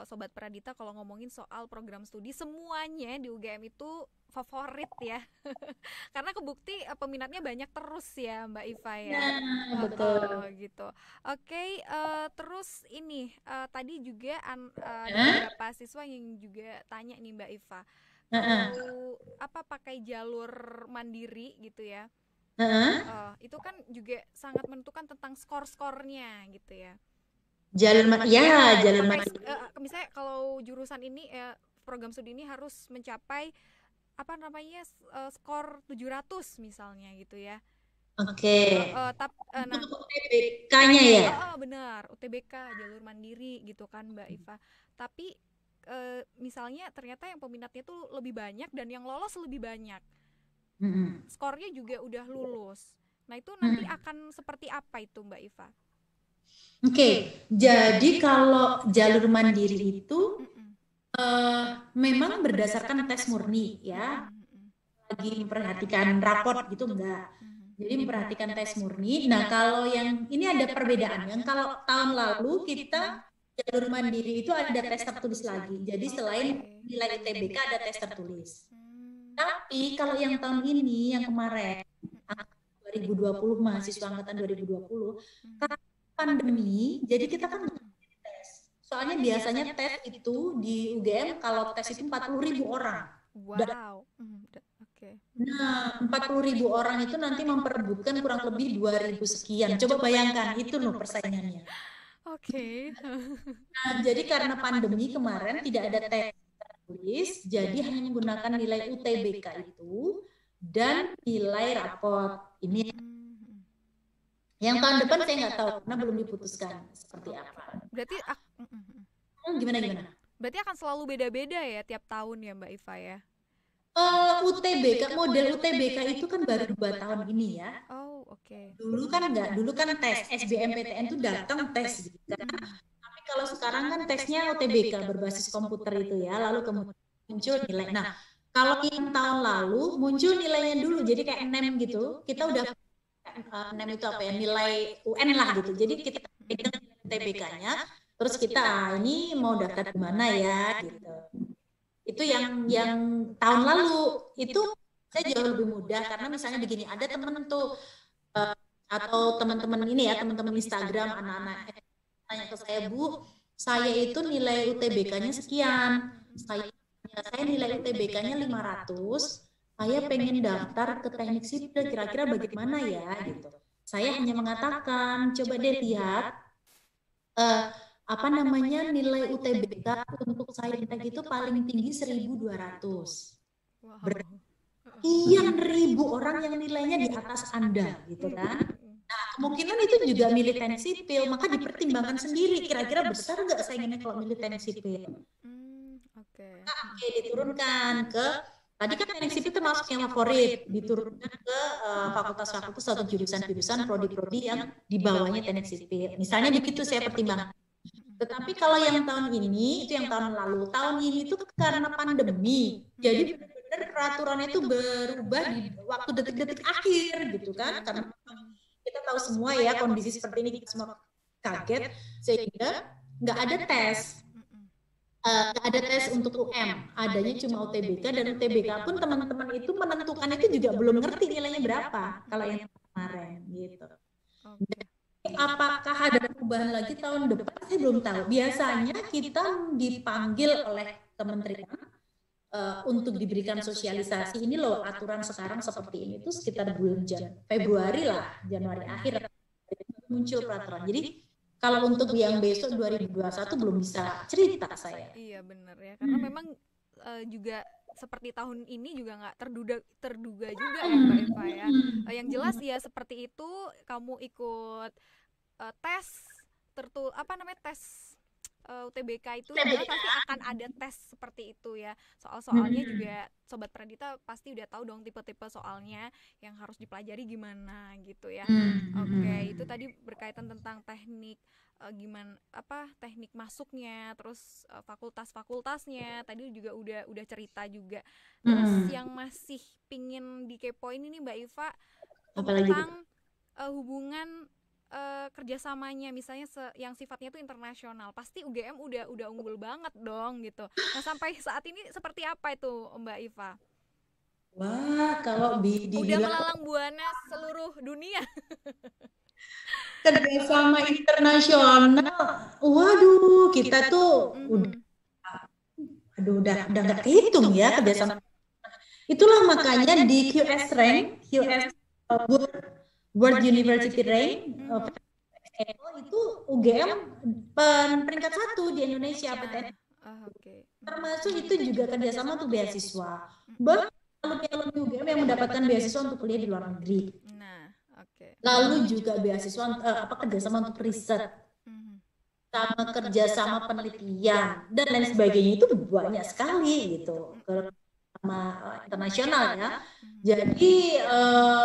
Sobat Pradita, kalau ngomongin soal program studi semuanya di UGM itu favorit ya. Karena kebukti peminatnya banyak terus ya Mbak Iva ya. Betul. Gitu. Oke, terus ini tadi juga ada beberapa siswa yang juga tanya nih Mbak Iva. Kalau pakai jalur mandiri gitu ya. Itu kan juga sangat menentukan tentang skor-skornya gitu ya. Jalur mandiri. Misalnya kalau jurusan ini program studi ini harus mencapai skor 700 misalnya gitu ya. Oke. UTBK-nya ya? Benar, UTBK jalur mandiri gitu kan Mbak Iva. Tapi misalnya ternyata yang peminatnya tuh lebih banyak dan yang lolos lebih banyak. Skornya juga udah lulus. Nah itu nanti akan seperti apa itu Mbak Iva? Oke, jadi kalau jalur mandiri itu memang berdasarkan tes murni ya. Lagi memperhatikan raport gitu enggak. Jadi memperhatikan tes murni. Nah kalau yang ini ada perbedaan. Yang kalau tahun lalu kita jalur mandiri itu ada tes tertulis lagi. Jadi selain nilai UTBK ada tes tertulis. Tapi kalau yang tahun ini, yang kemarin 2020, mahasiswa angkatan 2020, karena pandemi, jadi kita kan tes. Soalnya biasanya tes itu di UGM kalau tes itu 40.000 orang. Wow. Nah, 40.000 orang itu nanti memperebutkan kurang lebih 2.000 sekian. Coba bayangkan itu loh persaingannya. Nah, jadi karena pandemi kemarin tidak ada tes tertulis, jadi hanya menggunakan nilai UTBK itu dan nilai raport. Ini yang tahun depan saya nggak tahu karena belum diputuskan seperti apa. Berarti gimana? Berarti akan selalu beda-beda ya tiap tahun ya Mbak Iva ya? UTBK, model UTBK itu kan baru 2 tahun ini ya. Dulu kan enggak, dulu kan tes SBMPTN itu datang tes gitu kan. Tapi kalau sekarang kan tesnya UTBK berbasis komputer itu ya, lalu kemudian muncul nilai. Nah, kalau yang tahun lalu muncul nilainya dulu, jadi kayak NEM gitu. Kita udah NEM itu apa ya, nilai UN lah gitu. Jadi kita pegang UTBK-nya, Terus kita ini mau daftar di mana ya gitu. Itu yang tahun lalu itu saya jauh lebih mudah karena misalnya begini, ada temen tuh atau teman-teman ini ya, teman-teman Instagram anak-anak tanya ke saya, Bu, saya itu nilai UTBK-nya sekian, saya nilai UTBK-nya 500, saya pengen daftar ke teknik sipil, kira-kira bagaimana ya gitu. Saya hanya mengatakan, coba deh lihat apa namanya nilai UTBK untuk saya itu paling tinggi 1.200. Sekian ribu orang yang nilainya di atas Anda gitu kan. Nah, kemungkinan itu juga milih teknik sipil, maka dipertimbangkan sendiri kira-kira besar nggak saingannya kalau milih teknik sipil. Oke, diturunkan ke tadi kan teknik sipil termasuk yang favorit, diturunkan ke fakultas-fakultas atau jurusan-jurusan prodi-prodi yang di bawahnya teknik sipil. Misalnya begitu saya pertimbangkan. Tetapi kalau yang tahun ini, itu yang tahun lalu, tahun ini itu karena pandemi, jadi benar-benar peraturannya itu berubah di waktu detik-detik akhir gitu kan, karena kita tahu semua ya kondisi seperti ini, kita semua kaget, sehingga nggak ada tes. Nggak ada tes untuk UM, adanya cuma UTBK, dan UTBK pun teman-teman itu menentukan itu juga belum ngerti nilainya berapa kalau yang kemarin gitu. Apakah ada perubahan lagi tahun depan? Saya belum tahu. Biasanya kita dipanggil oleh kementerian untuk diberikan sosialisasi. Ini loh aturan sekarang seperti ini. Itu sekitar bulan Februari lah, Januari akhir muncul peraturan. Jadi kalau untuk yang besok 2021 belum bisa cerita saya. Iya benar ya, karena memang juga seperti tahun ini juga nggak terduga juga ya Mbak Eva ya. Yang jelas ya seperti itu, kamu ikut tes tes UTBK itu pasti akan ada tes seperti itu ya. Soalnya juga Sobat Pradita pasti udah tahu dong tipe-tipe soalnya yang harus dipelajari gimana gitu ya. Oke, itu tadi berkaitan tentang teknik teknik masuknya, terus fakultas-fakultasnya tadi juga udah cerita juga. Terus yang masih pingin dikepoin ini Mbak Iva tentang hubungan kerjasamanya, misalnya yang sifatnya itu internasional, pasti UGM udah unggul banget dong gitu. Nah sampai saat ini seperti apa itu Mbak Iva? Wah, kalau udah melalang buana seluruh dunia. Kerjasama internasional, waduh, kita tuh udah nggak kehitung ya kerjasama. Itulah makanya di QS Rank, World University Rank, itu UGM peringkat 1 di Indonesia PTN. Termasuk itu juga kerjasama untuk beasiswa. Alumni UGM yang mendapatkan beasiswa untuk kuliah di luar negeri. Lalu juga beasiswa kerjasama untuk riset, sama kerjasama penelitian dan lain sebagainya, itu banyak sekali gitu sama internasional ya. Jadi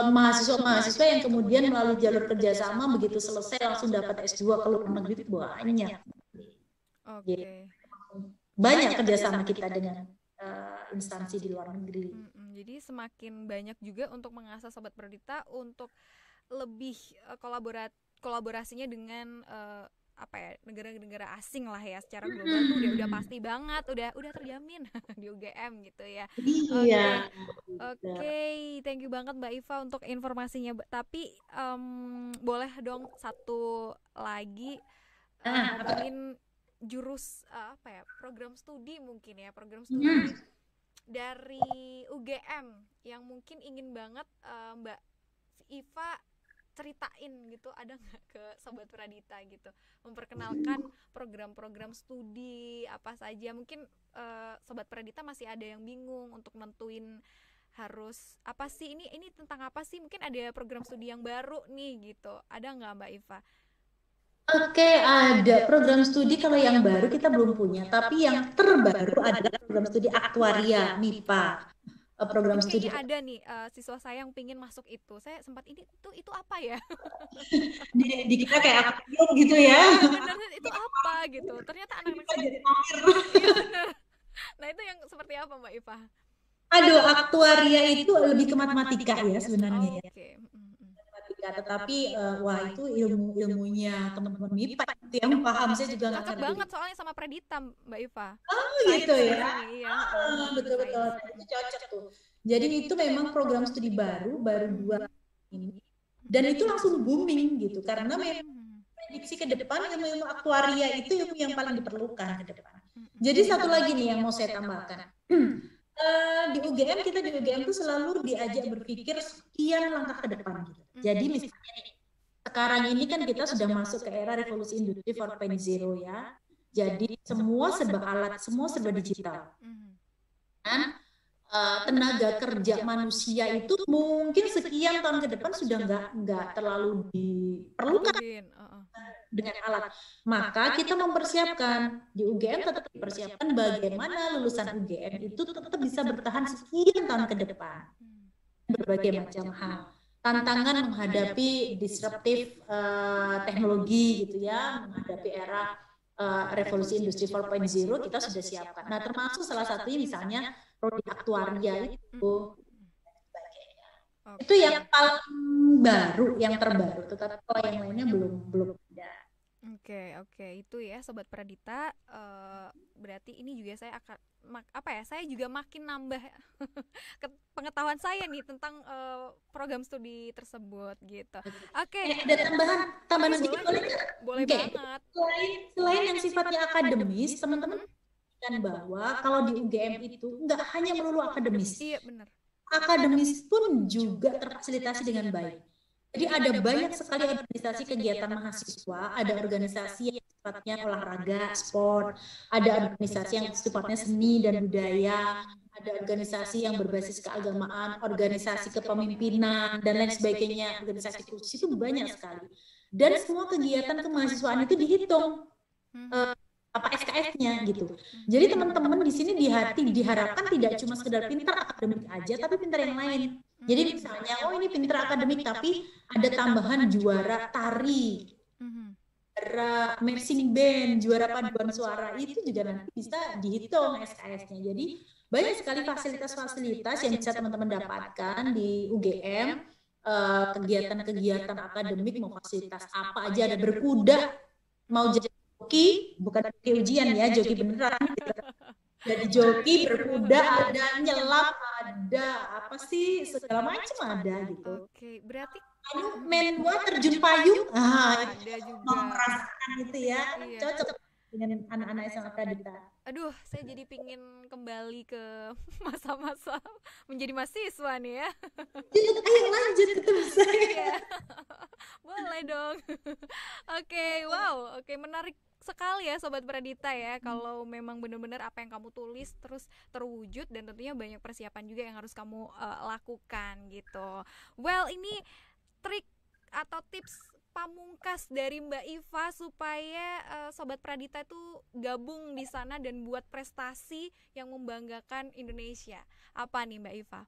mahasiswa yang kemudian melalui jalur kerjasama begitu selesai langsung dapat S2 ke luar negeri itu banyak. Jadi, banyak kerjasama kita dengan instansi di luar negeri. Jadi semakin banyak juga untuk mengasah Sobat Pradita untuk lebih kolaborasinya dengan negara-negara asing lah ya, secara global tuh udah pasti banget, udah terjamin di UGM gitu ya. Iya. Oke, thank you banget Mbak Iva untuk informasinya. Tapi boleh dong satu lagi ngomongin jurus program studi mungkin ya, program studi dari UGM yang mungkin ingin banget Mbak Iva ceritain gitu, ada nggak ke Sobat Pradita gitu, memperkenalkan program-program studi apa saja. Mungkin Sobat Pradita masih ada yang bingung untuk nentuin harus apa sih, ini tentang apa sih, mungkin ada program studi yang baru nih gitu, ada nggak Mbak Iva? Oke, ada program studi kalau yang baru kita belum punya, tapi yang terbaru adalah program studi aktuaria MIPA. Program studi ada nih siswa saya yang pingin masuk itu, saya sempat itu apa ya? di kita kayak apa gitu ya? Bener, itu apa gitu? Ternyata anak-anak saya jadi Nah itu yang seperti apa Mbak Iva? Aduh, aktuaria itu lebih ke matematika ya sebenarnya. ya, tetapi wah itu ilmunya teman-teman MIPA itu yang paham, saya juga nggak Cocok ngerti. banget soalnya sama Pradita, Mbak Iva. Oh Sains gitu di ya. sini, iya. Betul-betul, Sains. itu cocok tuh. Jadi itu memang program studi baru 2 ini, dan itu langsung booming gitu, karena memang prediksi ke depan ilmu aktuaria itu ilmu yang paling diperlukan ke depan. Jadi satu lagi nih yang mau saya tambahkan. Di UGM kita di UGM tuh selalu diajak berpikir sekian langkah ke depan gitu. Jadi misalnya nih, sekarang ini kan kita sudah masuk ke era revolusi industri 4.0 ya. Jadi semua serba alat, semua serba digital. Dan tenaga kerja manusia itu mungkin sekian tahun ke depan sudah nggak terlalu diperlukan dengan alat. Maka kita mempersiapkan di UGM, tetap dipersiapkan bagaimana lulusan UGM itu tetap bisa bertahan sekian tahun ke depan. Berbagai macam hal. Tantangan menghadapi disruptif teknologi gitu ya, menghadapi era revolusi industri 4.0 kita sudah siapkan. Nah, termasuk salah satunya misalnya prodi aktuaria itu. Itu yang paling baru, yang terbaru. Tetapi kalau yang lainnya belum ada. Oke, itu ya Sobat Pradita. Berarti ini juga saya akan saya juga makin nambah pengetahuan saya nih tentang program studi tersebut gitu. Oke. Ada tambahan sedikit boleh? Boleh banget. Selain yang sifatnya akademis, teman-teman kan bahwa kalau di UGM itu nggak hanya melulu akademis. Iya benar. Akademis pun juga terfasilitasi dengan baik. Jadi ada banyak sekali organisasi kegiatan mahasiswa, ada organisasi yang sifatnya olahraga, sport, ada organisasi yang sifatnya seni dan budaya, ada organisasi yang berbasis keagamaan, organisasi kepemimpinan, dan lain sebagainya, organisasi khusus itu banyak sekali. Dan semua kegiatan kemahasiswaan itu dihitung SKS-nya gitu. Jadi teman-teman di sini diharapkan tidak cuma sekedar pintar akademik aja, tapi pintar yang lain. Jadi misalnya, ini pintar akademik tapi ada tambahan juara tari, juara marching band, juara paduan suara, itu juga nanti bisa dihitung SKS-nya. Jadi banyak sekali fasilitas-fasilitas yang bisa teman-teman dapatkan di UGM, kegiatan-kegiatan akademik, mau fasilitas apa aja, ada berkuda, mau jadi joki, bukan joki ujian ya, joki beneran gitu. Jadi joki, berkuda, ada nyelam, ada apa sih, segala macam ada gitu. Oke, berarti main terjun payung, ada juga. Mau merasakan itu ya, cocok dengan anak-anak SMA Pradita. Aduh, saya jadi pingin kembali ke masa-masa menjadi mahasiswa nih ya. Ayo lanjut ketemu saya. Boleh dong. Oke, menarik sekali ya Sobat Pradita ya, kalau memang benar-benar apa yang kamu tulis terus terwujud, dan tentunya banyak persiapan juga yang harus kamu lakukan gitu. Well, ini trik atau tips pamungkas dari Mbak Iva supaya Sobat Pradita itu gabung di sana dan buat prestasi yang membanggakan Indonesia. Apa nih Mbak Iva?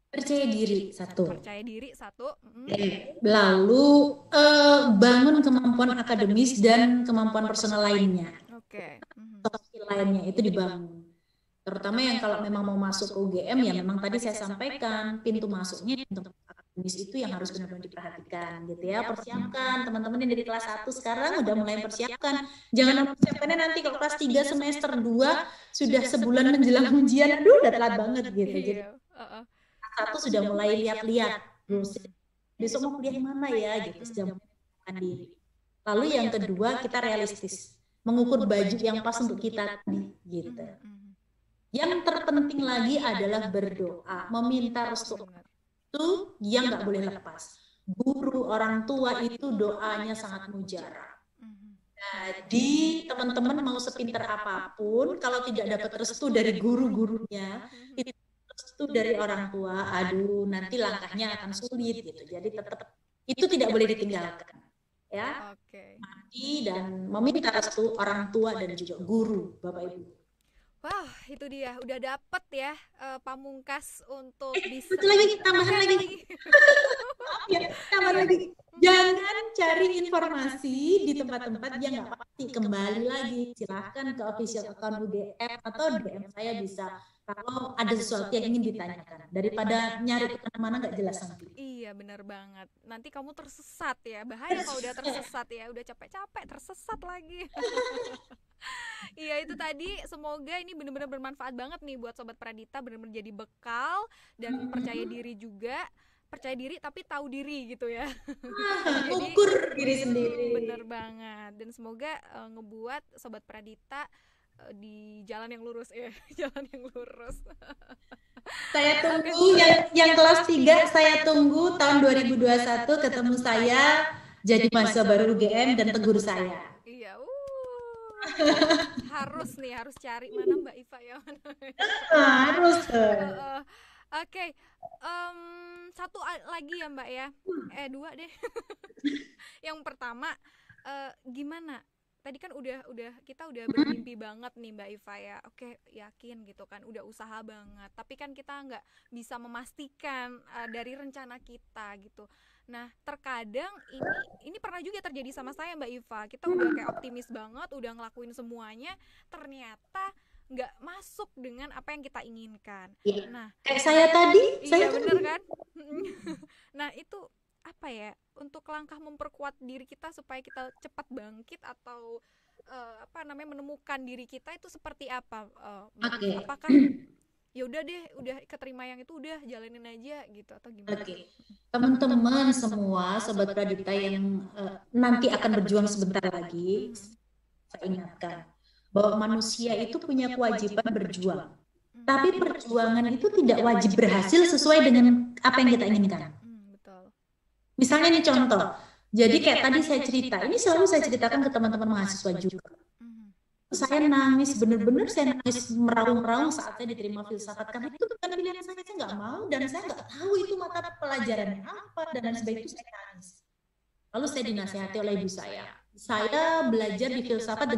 Percaya diri satu. Lalu bangun kemampuan akademis dan kemampuan personal lainnya. Skill lainnya itu dibangun. Terutama yang kalau memang mau masuk ke UGM ya memang tadi saya sampaikan pintu masuknya untuk akademis itu yang harus benar-benar diperhatikan gitu ya. Persiapkan teman-teman yang dari kelas 1 sekarang udah mulai persiapkan. Jangan mempersiapkannya nanti kalau kelas 3 semester 2 sudah sebulan menjelang ujian, aduh udah telat banget gitu. Jadi satu sudah mulai lihat-lihat, besok mau kuliah mana ya gitu, sudah menentukan diri. Lalu yang kedua kita realistis, mengukur baju yang pas untuk kita gitu. Yang terpenting lagi adalah berdoa, meminta restu, itu yang nggak boleh lepas. Guru, orang tua itu doanya sangat mujarab. Jadi teman-teman mau sepintar apapun, kalau tidak dapat restu dari guru-gurunya, itu dari orang tua, aduh nanti langkahnya akan sulit gitu. Jadi tetap itu tidak boleh ditinggalkan ya. Mati dan meminta restu orang tua dan juga guru, Bapak Ibu. Wah, itu dia, udah dapet ya pamungkas untuk bisa. Betul lagi, tambahan lagi. Tambahan lagi. Jangan cari informasi di tempat-tempat yang nggak pasti. Kembali lagi, silahkan ke official account UGM atau DM saya bisa kalau ada sesuatu yang ingin ditanyakan daripada nyari ke mana nggak jelas nanti. Iya benar banget. Nanti kamu tersesat ya. Bahaya kalau udah tersesat ya. Udah capek-capek tersesat lagi. Iya itu tadi. Semoga ini benar-benar bermanfaat banget nih buat Sobat Pradita. Benar-benar jadi bekal dan percaya diri juga. Percaya diri tapi tahu diri gitu ya. Jadi Ukur diri sendiri. bener banget. Dan semoga ngebuat Sobat Pradita di jalan yang lurus ya. Jalan yang lurus. Saya tunggu yang kelas 3, saya tunggu tahun 2021 ketemu saya jadi mahasiswa baru UGM dan tegur saya. Iya, harus cari mana Mbak Iva ya. Harus. Oke, satu lagi ya Mbak ya. 2 deh. Yang pertama, gimana? Tadi kan kita udah bermimpi banget nih Mbak Iva ya. Oke, yakin gitu kan, udah usaha banget. Tapi kan kita nggak bisa memastikan dari rencana kita gitu. Nah, terkadang ini pernah juga terjadi sama saya Mbak Iva. Kita udah kayak optimis banget, udah ngelakuin semuanya, ternyata nggak masuk dengan apa yang kita inginkan. Ya. Nah, kayak saya tadi. Iya bener kan. Nah itu apa ya, untuk langkah memperkuat diri kita supaya kita cepat bangkit atau menemukan diri kita itu seperti apa? Apakah ya udah deh, udah keterima yang itu, udah jalanin aja gitu atau gimana? Teman-teman semua Sobat Pradita yang nanti akan berjuang sebentar lagi, saya ingatkan bahwa manusia itu punya kewajiban berjuang. Tapi perjuangan itu tidak wajib berhasil sesuai dengan apa yang kita inginkan. Betul. Misalnya ini contoh. Jadi kayak tadi saya cerita, ini selalu saya ceritakan ke teman-teman mahasiswa juga. Saya nangis, bener-bener saya nangis meraung-raung saat saya diterima filsafat. Karena itu bukan pilihan saya nggak mau dan saya nggak tahu itu mata pelajarannya apa dan sebagainya, itu saya nangis. Lalu saya dinasihati oleh ibu saya. Saya belajar di filsafat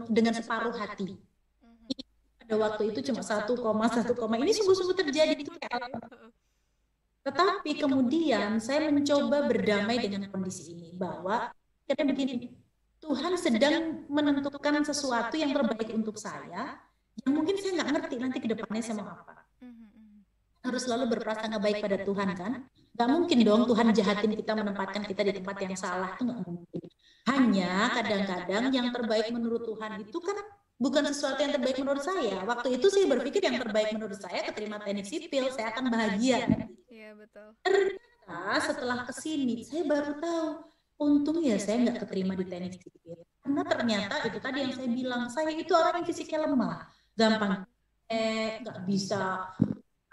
dengan separuh hati. Pada waktu itu cuma 1, ini sungguh-sungguh terjadi itu kayak. Tetapi kemudian saya mencoba berdamai dengan kondisi ini, bahwa karena begini, Tuhan sedang menentukan sesuatu yang terbaik untuk saya, yang mungkin saya nggak ngerti nanti ke depannya saya mau apa. Harus selalu berprasangka baik pada Tuhan kan? Nggak mungkin dong Tuhan jahatin kita, menempatkan kita di tempat yang salah, itu nggak mungkin. Hanya kadang-kadang yang terbaik menurut Tuhan itu kan bukan sesuatu yang terbaik menurut saya. Waktu itu saya berpikir yang terbaik menurut saya keterima teknik sipil, saya akan bahagia. Iya betul. Ternyata setelah kesini saya baru tahu, untung ya saya nggak keterima di teknik sipil. Karena ternyata itu tadi yang saya bilang, saya itu orang yang fisiknya lemah, gampang nggak bisa.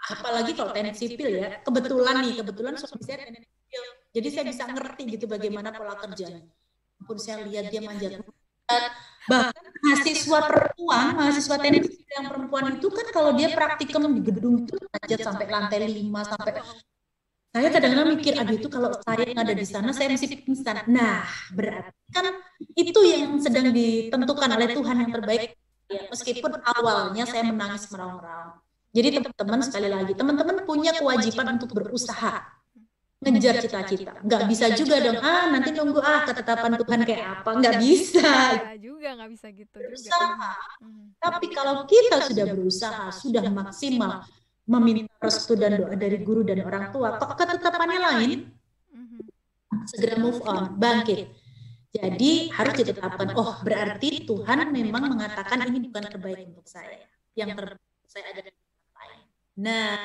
Apalagi kalau teknik sipil ya, kebetulan suami saya teknik sipil, jadi saya bisa ngerti gitu bagaimana pola kerjanya. Pun saya lihat dia manjat. Bahkan mahasiswa teknik sipil yang perempuan itu kan kalau dia praktikum di gedung itu manjat sampai lantai 5 sampai. Saya kadang-kadang mikir, aduh itu kalau saya yang ada di sana saya mesti pingsan. Nah, berarti kan itu yang sedang ditentukan oleh Tuhan yang terbaik. Ya, meskipun awalnya saya menangis meraung-raung. Jadi teman-teman, sekali lagi, teman-teman punya kewajiban untuk berusaha, ngejar cita-cita. Nggak bisa juga dong, nanti nunggu ketetapan Tuhan kayak apa. Nggak bisa. Nggak bisa gitu. Berusaha. Tapi kalau kita sudah berusaha, sudah maksimal, meminta restu dan doa dari guru dan orang tua, kok ketetapannya lain, segera move on, bangkit. Jadi harus ditetapkan, berarti Tuhan memang mengatakan ini bukan terbaik untuk saya, yang terbaik saya ada di tempat lain. Nah,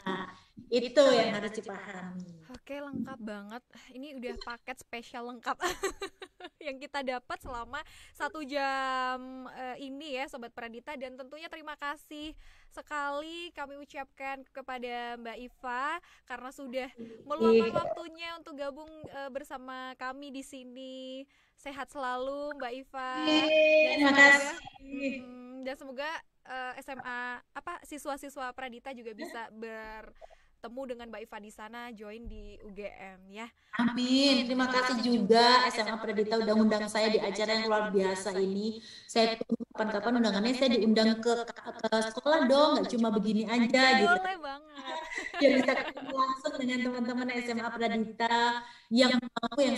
itu yang harus dipahami. Oke, lengkap banget. Ini udah paket spesial lengkap yang kita dapat selama 1 jam ini ya Sobat Pradita. Dan tentunya terima kasih sekali kami ucapkan kepada Mbak Iva karena sudah meluangkan waktunya untuk gabung bersama kami di sini. Sehat selalu Mbak Iva. Terima kasih. Dan semoga siswa-siswa Pradita juga bisa bertemu dengan Mbak Iva di sana, join di UGM ya. Amin. Terima kasih juga SMA Pradita udah undang saya di acara yang luar biasa ini. Saya tunggu kapan-kapan undangannya, saya diundang ke sekolah dong, nggak cuma begini aja gitu. Boleh banget. Ya bisa ketemu langsung dengan teman-teman SMA Pradita yang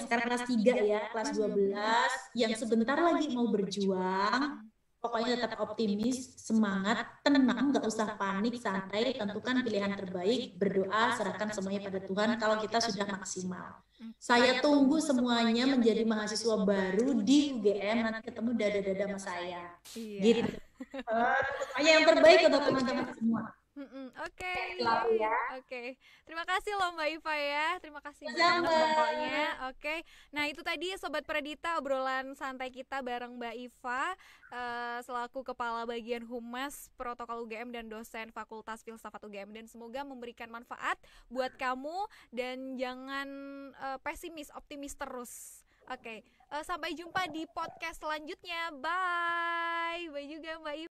sekarang kelas 3 ya, kelas 12, yang sebentar lagi mau berjuang. Pokoknya tetap optimis, semangat, tenang, nggak usah panik, santai, tentukan pilihan terbaik, berdoa, serahkan semuanya pada Tuhan kalau kita sudah maksimal. Saya tunggu semuanya menjadi mahasiswa baru di UGM, nanti ketemu dada-dada sama saya. Gitu. Pokoknya yang terbaik untuk teman-teman semua. Oke. Terima kasih loh Mbak Iva ya. Terima kasih banget pokoknya. Oke. Nah, itu tadi Sobat Pradita obrolan santai kita bareng Mbak Iva selaku Kepala Bagian Humas Protokol UGM dan dosen Fakultas Filsafat UGM, dan semoga memberikan manfaat buat kamu dan jangan pesimis, optimis terus. Oke. Sampai jumpa di podcast selanjutnya. Bye. Bye juga Mbak Iva.